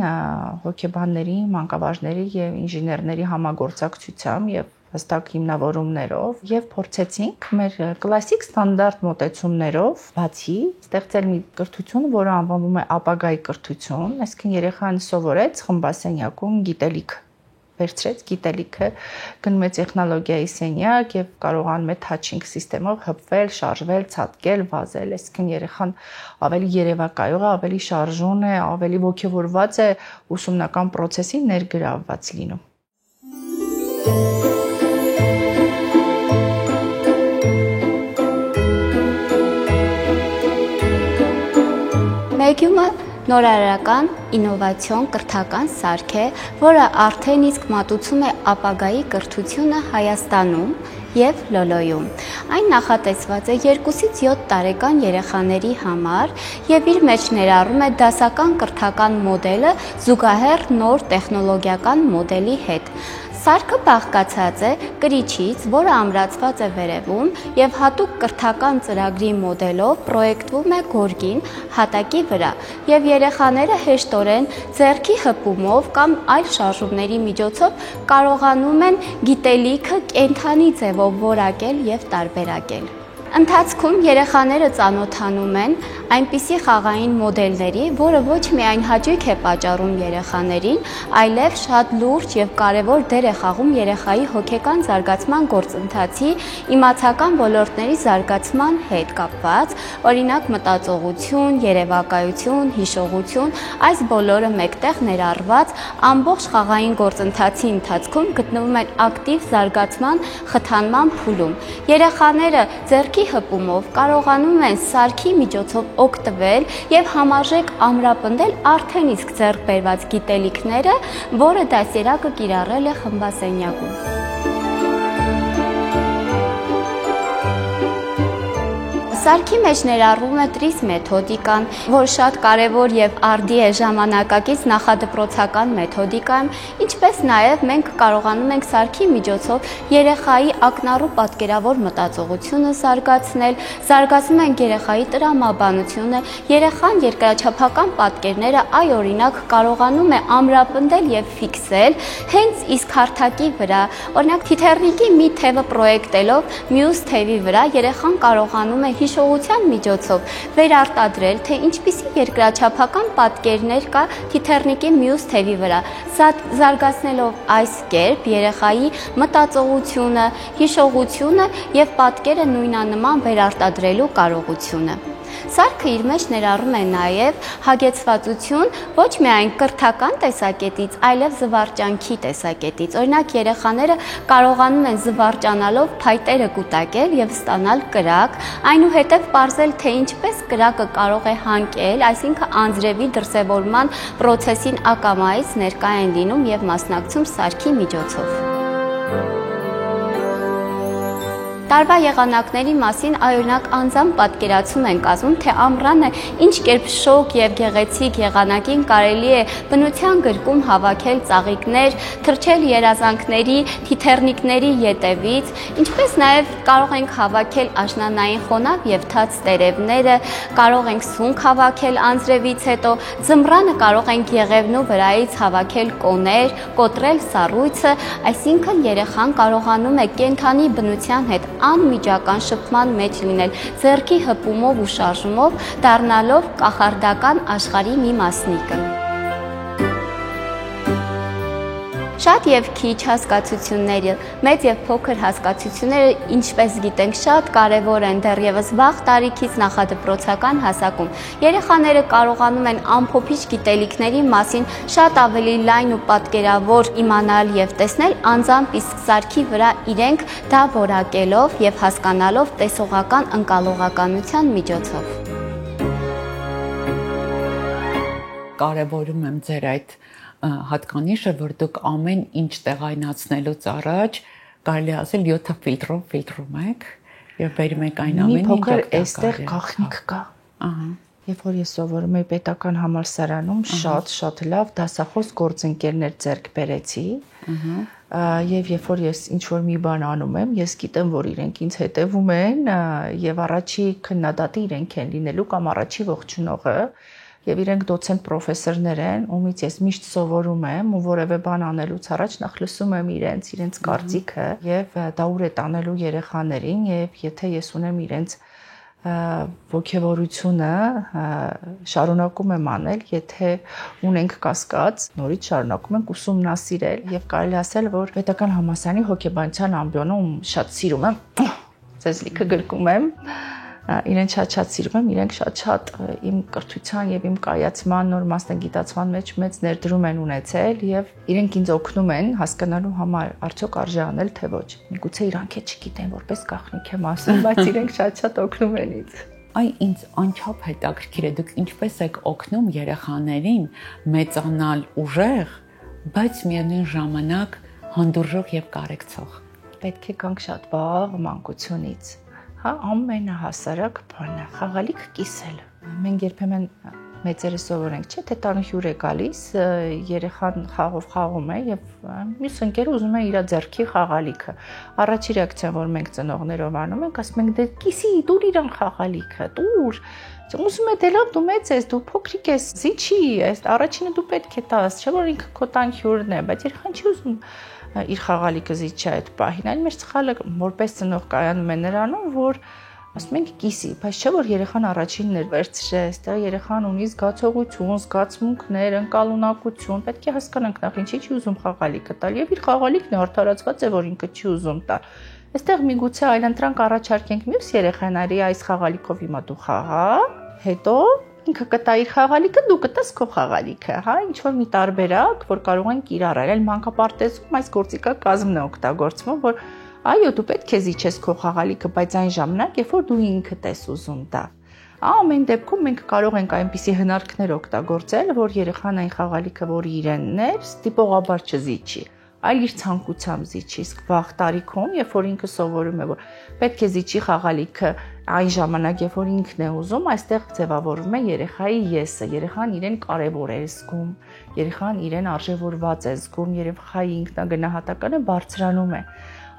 հոգեբանների, մանկավարժների եւ ինժեներների համագործակցությամբ եւ հստակ հիմնավորումներով եւ փորձեցինք մեր կլասիկ ստանդարտ մոտեցումներով բացի ստեղծել մի կրթություն, որը անվանվում է ապագայի կրթություն, այսինքն երեխան սովորեց խմբասենյակում գիտելիք վերցրեց գիտելիքը, գնում է տեխնոլոգիայի սենյակ եւ կարողանում է թաչինգ սիստեմով հպվել, շարժվել, ցատկել, վազել, այսինքն երեխան ավելի երևակայող է, ավելի շարժուն է, ավելի ոգևորված է ուսումնական process-ին ներգրավված լինում։ Մեգյումը նորարարական ինովացիոն կրթական սարք է, որը արդեն իսկ մատուցում է ապագայի կրթությունը Հայաստանում եւ Լոլոյում։ Այն նախատեսված է 2-ից 7 տարեկան երեխաների համար եւ իր մեջ ներառում է դասական կրթական մոդելը զուգահեռ նոր տեխնոլոգիական մոդելի հետ։ Սարքը բաղկացած է կրիչից, որը ամրացված է վերևում եւ հատուկ կրթական ծրագրի մոդելով պրոյեկտվում է գորգին հատակի վրա եւ երեխաները հեշտորեն ձեռքի հպումով կամ այլ շարժումների միջոցով կարողանում են գիտելիքը կենդանի ձևով որակել եւ տարբերակել։ Ընթացքում երեխաները ծանոթանում են այնպիսի խաղային մոդելների, որը ոչ միայն հաճույք է պատճառում երեխաներին, այլև շատ լուրջ եւ կարեւոր դեր է խաղում երեխայի հոգեկան զարգացման գործընթացի իմացական ոլորտների զարգացման հետ կապված, օրինակ մտածողություն, երևակայություն, հիշողություն, այս բոլորը մեկտեղ ներառված ամբողջ խաղային գործընթացի ընթացքում գտնվում են ակտիվ զարգացման խթանման փուլում։ Երեխաները ձեռքի հպումով կարողանում են սարքի միջոցով օգտվել եւ համարժեք ամրապնդել արդեն իսկ ձեռք բերված գիտելիքները, որը դասերակը կիրառել է խմբասենյակում։ Սարքի մեջ ներառվում է տրիս մեթոդիկան, որ շատ կարևոր եւ արդի է ժամանակակից նախադպրոցական մեթոդիկայում, ինչպես նաեւ մենք կարողանում ենք սարքի միջոցով երեխայի ակնառու պատկերավոր մտածողությունը զարգացնում ենք երեխայի տրամաբանությունը, երեխան երկրաչափական պատկերները այ օրինակ կարողանում է ամրապնդել եւ ֆիքսել հենց իսկ հարթակի վրա, օրինակ թիթեռնիկի մի թևը պրոյեկտելով մյուս թևի վրա երեխան կարողանում է հիշողության միջոցով վերարտադրել, թե ինչպիսի երկրաչափական պատկերներ կա թիթեռնիկի մյուս թևի վրա, զարգացնելով այս կերպ երեխայի մտածողությունը, հիշողությունը եւ պատկերը նույնանման վերարտադրելու կարողությունը։ Սարքը իր մեջ ներառում է նաև հագեցվածություն ոչ միայն կրթական տեսակետից, այլև զվարճանքի տեսակետից։ Օրինակ երեխաները կարողանում են զվարճանալով փայտերը կուտակել եւ ստանալ կրակ, այնուհետև պարզել, թե ինչպես կրակը կարող է հանկել, այսինքն անձրևի դրսևորման process-ին ակամայից ներկա են լինում եւ մասնակցում սարքի միջոցով։ Տարվա եղանակների մասին օրինակ անձամբ պատկերացում են կազմում, թե ամռանը ինչ կերպ շոգ եւ գեղեցիկ եղանակին կարելի է բնության գրկում հավաքել ծաղիկներ, թռչել երազանքների, թիթեռնիկների ետևից, ինչպես նաեւ կարող ենք հավաքել աշնանային խոնավ եւ թաց տերևները, կարող ենք սունկ հավաքել անձրևից հետո, ձմռանը կարող ենք եղևնու վրայից հավաքել կոներ, կոտրել սառույցը, այսինքն երեխան կարողանում է կենդանի բնության հետ անմիջական շփման մեջ լինել, ձեռքի հպումով ու շարժումով, դառնալով կախարդական աշխարհի մի մասնիկը։ Շատ եւ քիչ հասկացությունները, մեծ եւ փոքր հասկացությունները, ինչպես գիտենք, շատ կարեւոր են դեռևս վաղ տարիքից նախադպրոցական հասակում։ Երեխաները կարողանում են ամփոփիչ գիտելիքների մասին շատ ավելի լայն ու պատկերավոր իմանալ եւ տեսնել անձամբ իսկ սարքի վրա իրենք դա որակելով եւ հասկանալով տեսողական ընկալողականության միջոցով։ Կարևորում եմ ձեր այդ հատկանիշը, որ դուք ամեն ինչ տեղայնացնելուց առաջ կարելի ասել 7 ֆիլտրով ֆիլտրում եք եւ բերում եք այն ամենը, ինչ փոքր այստեղ գաղտնիք կա։ Ահա։ Երբ որ ես սովորում եի պետական համալսարանում, շատ լավ դասախոս գործընկերներ ձեռք բերեցի։ Եվ երբ որ ես ինչ որ մի բան անում եմ, ես գիտեմ, որ իրենք ինձ հետևում են եւ առաջի քննադատը իրենք են լինելու կամ առաջի ողջունողը։ Եվ իրենք դոցենտ պրոֆեսորներ են, ումից ես միշտ սովորում եմ ու որևէ բան անելուց առաջ նախ լսում եմ իրենց կարծիքը եւ դա ուր է տանելու երեխաներին եւ եթե ես ունեմ իրենց ողջավորությունը շարունակում եմ անել, եթե ունենք կասկած, նորից շարունակում ենք ուսումնասիրել եւ կարելի ասել, որ պետական համալսարանի հոգեբանության ամբիոնում շատ սիրում եմ, ցես լիքը գրկում եմ իրենք շատ սիրում եմ, իրենք շատ իմ կրթության եւ իմ կայացման նոր մասնագիտացման մեջ մեծ ներդրում են ունեցել եւ իրենք ինձ օգնում են հասկանալու համար արդյոք արժե անել թե ոչ։ Միգուցե իրանք է չգիտեն որպես գաղտնիք եմ ասում, բայց իրենք շատ օգնում են ինձ։ Այ ինձ անչափ հետաքրքիր է դուք ինչպես եք օգնում երեխաներին մեծանալ ուժեղ, բայց միևնույն ժամանակ հանդուրժող եւ կարեկցող։ Պետք է գանք շատ վաղ մանկությունից։ Հա, ամենահասարակ բանը խաղալիք կիսել։ Մենք երբեմն մեծերը սովորենք, չէ՞, թե տանը հյուր է գալիս, երեխան խաղով խաղում է եւ մյուս ընկերը ուզում է իր ձեռքի խաղալիքը։ Առաջի ռեակցիան, որ մենք ծնողներով անում ենք, ասում ենք՝ դե կիսի, դուր իրան խաղալիքը, դուր։ Ուզում է դե լավ, դու մեծ ես, դու փոքրիկ ես, զիջի, այս առաջինը դու պետք է տաս, չէ՞ որ ինքը քո տան հյուրն է, բայց երեխան չի ուզում իր խաղալիքը զիջի այդ պահին, այլ մեր սխալը որպես ծնող կայանում է նրանում, որ ասում ենք կիսի, բայց չէ որ երեխան առաջինն էր վերցրել, այստեղ երեխան ունի զգացողություն, զգացմունքներ, ընկալունակություն, պետք է հասկանանք նախ ինչի չի ուզում խաղալիքը տալ եւ իր խաղալիքն է արդարացված է, որ ինքը չի ուզում տալ։ Այստեղ միգուցե այլընտրանք առաջարկենք մյուս երեխաների այս խաղալիքով հիմա դու խաղա, հետո ինքը կտա իր խաղալիքը, դու կտաս քո խաղալիքը, հա, ինչ որ մի տարբերակ, որ կարող են կիրառել, այլ մանկապարտեզում այս գործիքա կազմն է օգտագործվում, որ այո, դու պետք է զիջես քո խաղալիքը, բայց այն ժամանակ, երբ որ դու ինքդ ես ուզում դա։ Ամեն դեպքում մենք կարող ենք այնպիսի հնարքներ օգտագործել, որ երեխան այն խաղալիքը, որը իրենն է, ստիպողաբար չզիջի, այլ իր ցանկությամբ զիջի, իսկ վաղ տարիքում, երբ որ ինքը սովորում է, որ պետք է զիջի խաղալիքը այն ժամանակ, երբ որ ինքն է ուզում, այստեղ ձևավորվում է երեխայի եսը, երեխան իրեն կարևոր է զգում, երեխան իրեն արժևորված է զգում, երեխայի ինքնագնահատականը բարձրանում է։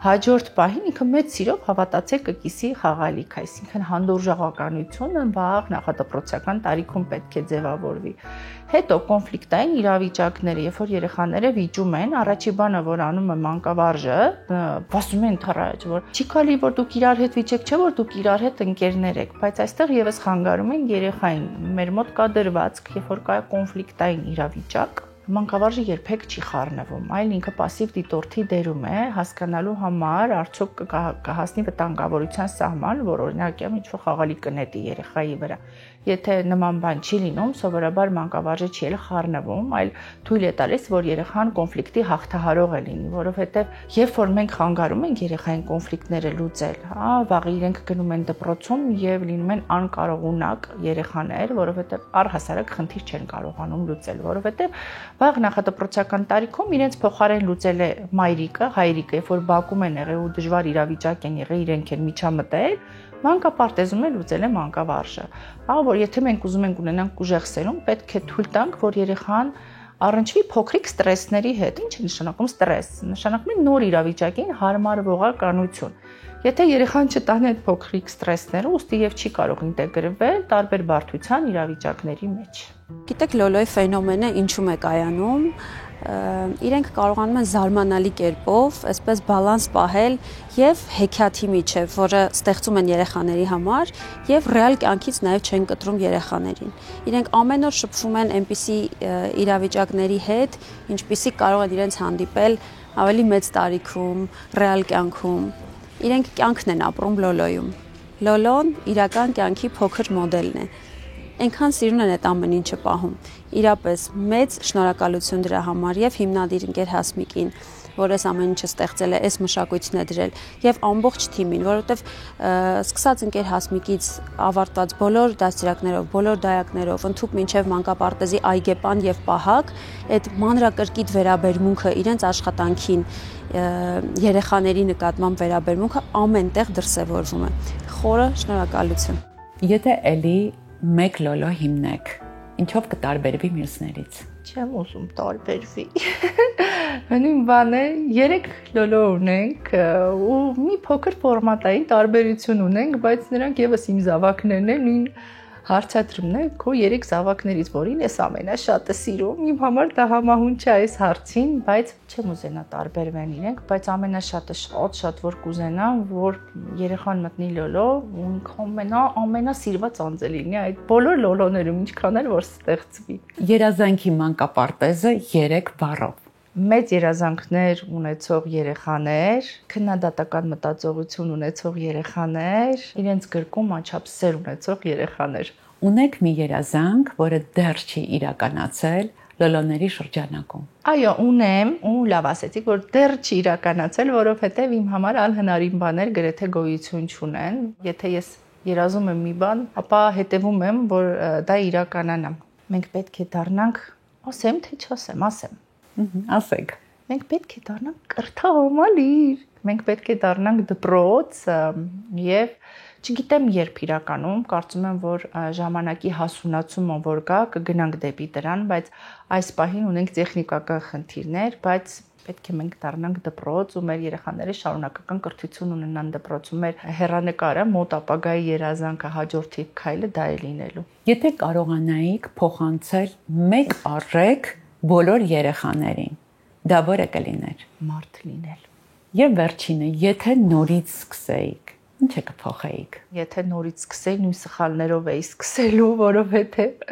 Հաջորդ պահին ինքը մեծ սիրով հավատացեք կկիսի խաղալիք, այսինքն հանդուրժողականությունը վաղ նախադպրոցական տարիքում պետք է ձևավորվի։ Հետո կոնֆլիկտային իրավիճակները, երբ որ երեխաները վիճում են, առաջի բանը, որ անում է մանկավարժը, ասում են թռաջ, որ չի կարելի որ դուք իրար հետ վիճեք, չէ որ դուք իրար հետ ընկերներ եք, բայց այստեղ եւս խանգարում են երեխային։ Մեր մոտ կա դրվածք, երբ որ կա կոնֆլիկտային իրավիճակ, մանկավարժը երբեք չի խառնվում, այլ ինքը пассив դիտորդի դերում է, հասկանալու համար արդյոք կհասնի վտանգավորության սահման, որ օրինակ ինչ-որ խաղալիք կնետի երեխայի վրա։ Եթե նման բան չի լինում, սովորաբար մանկավարժը չի էլ խառնվում, այլ թույլ է տալիս, որ երեխան կոնֆլիկտի հաղթահարող է լինի, որովհետև երբ որ մենք խանգարում ենք երեխային կոնֆլիկտները լուծել, վաղը իրենք գնում են դպրոցում եւ լինում են անկարողունակ երեխաներ, որովհետև առհասարակ խնդիր չեն կարողանում լուծել, որովհետև վաղ նախադպրոցական տարիքում իրենց փոխարեն լուծել է մայրիկը, հայրիկը, երբ որ բակում են եղել ու դժվար իրավիճակ են եղել, իրենք են միջամտել, մանկապարտեզում է լուծել է մանկավարժը։ Որ եթե մենք ուզում ենք ունենանք ուժեղ սերունդ, պետք է թույլ տանք, որ երեխան առնչվի փոքրիկ ստրեսների հետ։ Ինչ է նշանակում ստրես։ Նշանակում է նոր իրավիճակին հարմարվողականություն։ Եթե երեխան չտանի այդ փոքրիկ ստրեսները, ուստի եւ չի կարող ինտեգրվել տարբեր բարդության իրավիճակների մեջ։ Գիտեք, լոլոյի ֆենոմենը ինչու է կայանում, իրենք կարողանում են զարմանալի կերպով այսպես բալանս պահել եւ հեքիաթի միջև, որը ստեղծում են երեխաների համար եւ ռեալ կյանքից նաեւ չեն կտրում երեխաներին։ Իրենք ամեն օր շփվում են այնպիսի իրավիճակների հետ, ինչպիսի կարող են իրենց հանդիպել ավելի մեծ տարիքում, ռեալ կյանքում։ Իրենք կյանքն են ապրում լոլոյում։ Լոլոն իրական կյանքի փոքր մոդելն է։ Այնքան սիրուն են այդ ամեն ինչը պահում։ Իրապես մեծ շնորհակալություն դրա համար եւ հիմնադիր ընկեր Հասմիկին, որ այս ամեն ինչը ստեղծել է, այս մշակույթն է դրել եւ ամբողջ թիմին, որովհետեւ սկսած ընկեր Հասմիկից ավարտված բոլոր դաստիարակներով, բոլոր դայակներով, ընդհուպ մինչեւ մանկապարտեզի այգեպան եւ պահակ, այդ մանրակրկիտ վերաբերմունքը իրենց աշխատանքին, երեխաների նկատմամբ վերաբերմունքը ամենտեղ դրսևորվում է։ Խորը շնորհակալություն։ Եթե էլի մեկ լոլո հիմնեք, ինչով կտարբերվի մյուսներից։ Չեմ ուզում տարբերվի։ Նույն բանը 3 լոլո ունենք ու մի փոքր ֆորմատային տարբերություն ունենք, բայց նրանք եւս իմ զավակներն են, նույն հարցադրումն է, քո 3 զավակներից որին ես ամենաշատը սիրում։ Իմ համար դա համահունչ է այս հարցին, բայց չեմ ուզենա տարբերվեն իրենք, բայց ամենաշատը շատ որ կուզենամ, որ երեխան մտնի լոլո ու ամենասիրված անձը լինի այդ բոլոր լոլոներում, ինչքան էլ որ ստեղծվի։ Երազանքի մանկապարտեզը 3 բառով։ Մեծ երազանքներ ունեցող երեխաներ, քննադատական մտածողություն ունեցող երեխաներ, իրենց գրկում անչափ սեր ունեցող երեխաներ։ Ունեք մի երազանք, որը դեռ չի իրականացել լոլոների շրջանակում։ Այո, ունեմ, ու լավ ասեցիք, որ դեռ չի իրականացել, որովհետև իմ համար անհնարին բաներ գրեթե գոյություն չունեն։ Եթե ես երազում եմ մի բան, ապա հետևում եմ, որ դա իրականանա։ Մենք պետք է դառնանք, ասեմ թե չասեմ, ասեմ։ Ասեք։ Մենք պետք է դառնանք կրթահամալիր, մենք պետք է դառնանք դպրոց եւ չգիտեմ երբ իրականում, կարծում եմ, որ ժամանակի հասունացումը որ կա, կգնանք դեպի դրան, բայց այս պահին ունենք տեխնիկական խնդիրներ, բայց պետք է մենք դառնանք դպրոց ու մեր երեխաները շարունակական կրթություն ունենան դպրոցում, մեր հեռանկարը մոտ ապագայի երազանքը հաջորդի քայլը դա է լինելու։ Եթե կարողանայիք փոխանցել մեկ առեք բոլոր երեխաներին, դա որը կլիներ։ Մարդ լինել։ Եվ վերջինը, եթե նորից սկսեիք, ինչ է կփոխեիք։ Եթե նորից սկսեի, նույն սխալներով էի սկսելու, որովհետև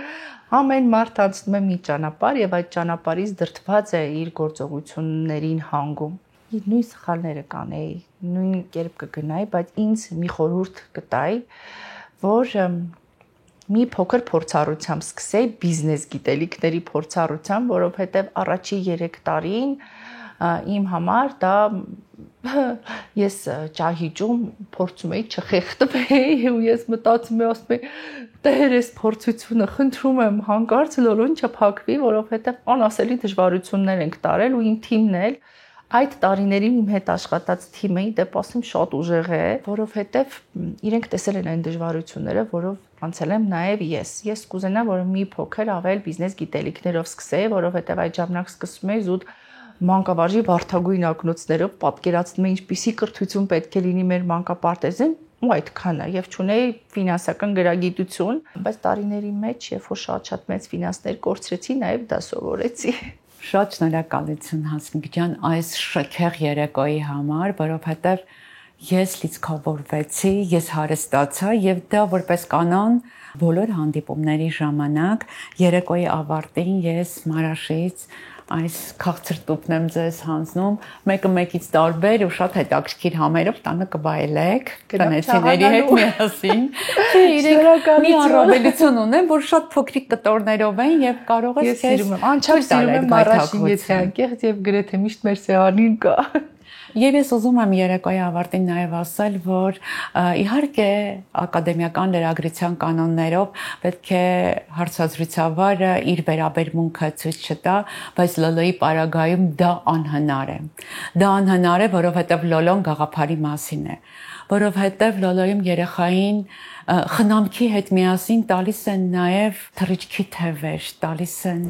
ամեն մարդ անցնում է մի ճանապարհ եւ այդ ճանապարհից դրդված է իր գործողություններին հանգում։ Նույն սխալները կանեի, նույն կերպ կգնայի, բայց ինձ մի խորհուրդ կտայի, որ մի փոքր փորձառությամբ սկսեի բիզնես գիտելիքների փորձառությամբ, որովհետև առաջի 3 տարին իմ համար դա ես ճահիճում փորձում էի չխեղդվել ու ես մտածում էի, ասում էի, Տեր, այս փորձությունը խնդրում եմ հանկարծ լոլոն չփակվի, որովհետև անասելի դժվարություններ ենք տարել ու իմ թիմն էլ այդ տարիներին իմ հետ աշխատած թիմը դեպ ասեմ շատ ուժեղ է, որովհետև իրենք տեսել են այն դժվարությունները, որով անցել եմ նաև ես։ Ես կուզենամ, որ մի փոքր ավել բիզնես գիտելիքներով սկսեի, որովհետև այդ ժամանակ սկսում էի զուտ մանկավարժի վարդագույն ակնոցներով պատկերացնում էի ինչպիսի կրթություն պետք է լինի մեր մանկապարտեզին ու այդքանը եւ չունեի ֆինանսական գրագիտություն, բայց տարիների մեջ երբ որ շատ մեծ ֆինանսներ կորցրեցի, նաև դա սովորեցի։ Շատ շնորհակալություն Հասմիկ ջան այս շքեղ երեկոյի համար, որովհետև ես լիցքավորվեցի, ես հարստացա եւ դա որպես կանոն բոլոր հանդիպումների ժամանակ երեկոյի ավարտին ես Մարաշից այս քաղցր տուփն եմ ձեզ հանձնում, մեկը մեկից տարբեր ու շատ հետաքրքիր համերով տանը կվայելեք, տնեցիների հետ միասին։ Իրենք մի առավելություն ունեն, որ շատ փոքրիկ կտորներով են եւ կարող ես քեզ անչափ սիրում եմ առաջին եթե անկեղծ եւ գրեթե միշտ մեր սեղանին կա։ Եվ ես ուզում եմ երեկոյի ավարտին նաև ասել, որ իհարկե ակադեմիական լրագրության կանոններով պետք է հարցազրույցավարը իր վերաբերմունքը ցույց չտա, բայց Լոլոյի պարագայում դա անհնար է։ Դա անհնար է, որովհետև Լոլոն գաղափարի մասին է, որովհետև Լոլոյում երեխային խնամքի հետ միասին տալիս են նաև թռիչքի թևեր, տալիս են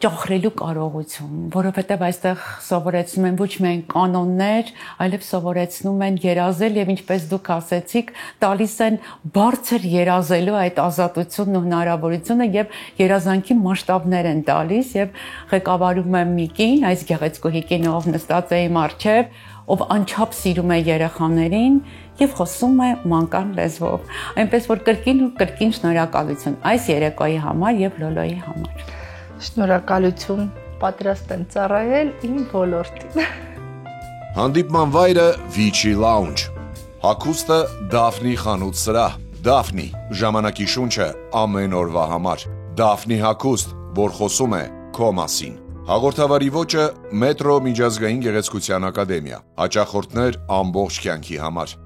ճոխրելու կարողություն, որովհետև այստեղ սովորեցնում են ոչ միայն կանոններ, այլև սովորեցնում են երազել եւ ինչպես դուք ասեցիք, տալիս են բարձր երազելու այդ ազատությունն ու հնարավորությունը եւ երազանքի մասշտաբներ են տալիս եւ ղեկավարում եմ մի կին, այս գեղեցկուհի կինը, ով նստած է իմ առջև, ով անչափ սիրում է երեխաներին եւ խոսում է մանկան լեզվով, այնպես որ կրկին ու կրկին շնորհակալություն այս երեկոյի համար եւ Լոլոյի համար։ Շնորհակալություն, պատրաստ եմ ծառայել իմ ոլորտին։ Հանդիպման վայրը Vici Lounge։ Հագուստը Daphne խանութ սրահ։ Daphne ժամանակի շունչը ամեն օրվա համար։ Daphne հագուստ, որ խոսում է քո մասին։ Հաղորդավարի ոճը Մետրո միջազգային գեղեցկության ակադեմիա։ Հաճախորդներ ամբողջ կյանքի համար։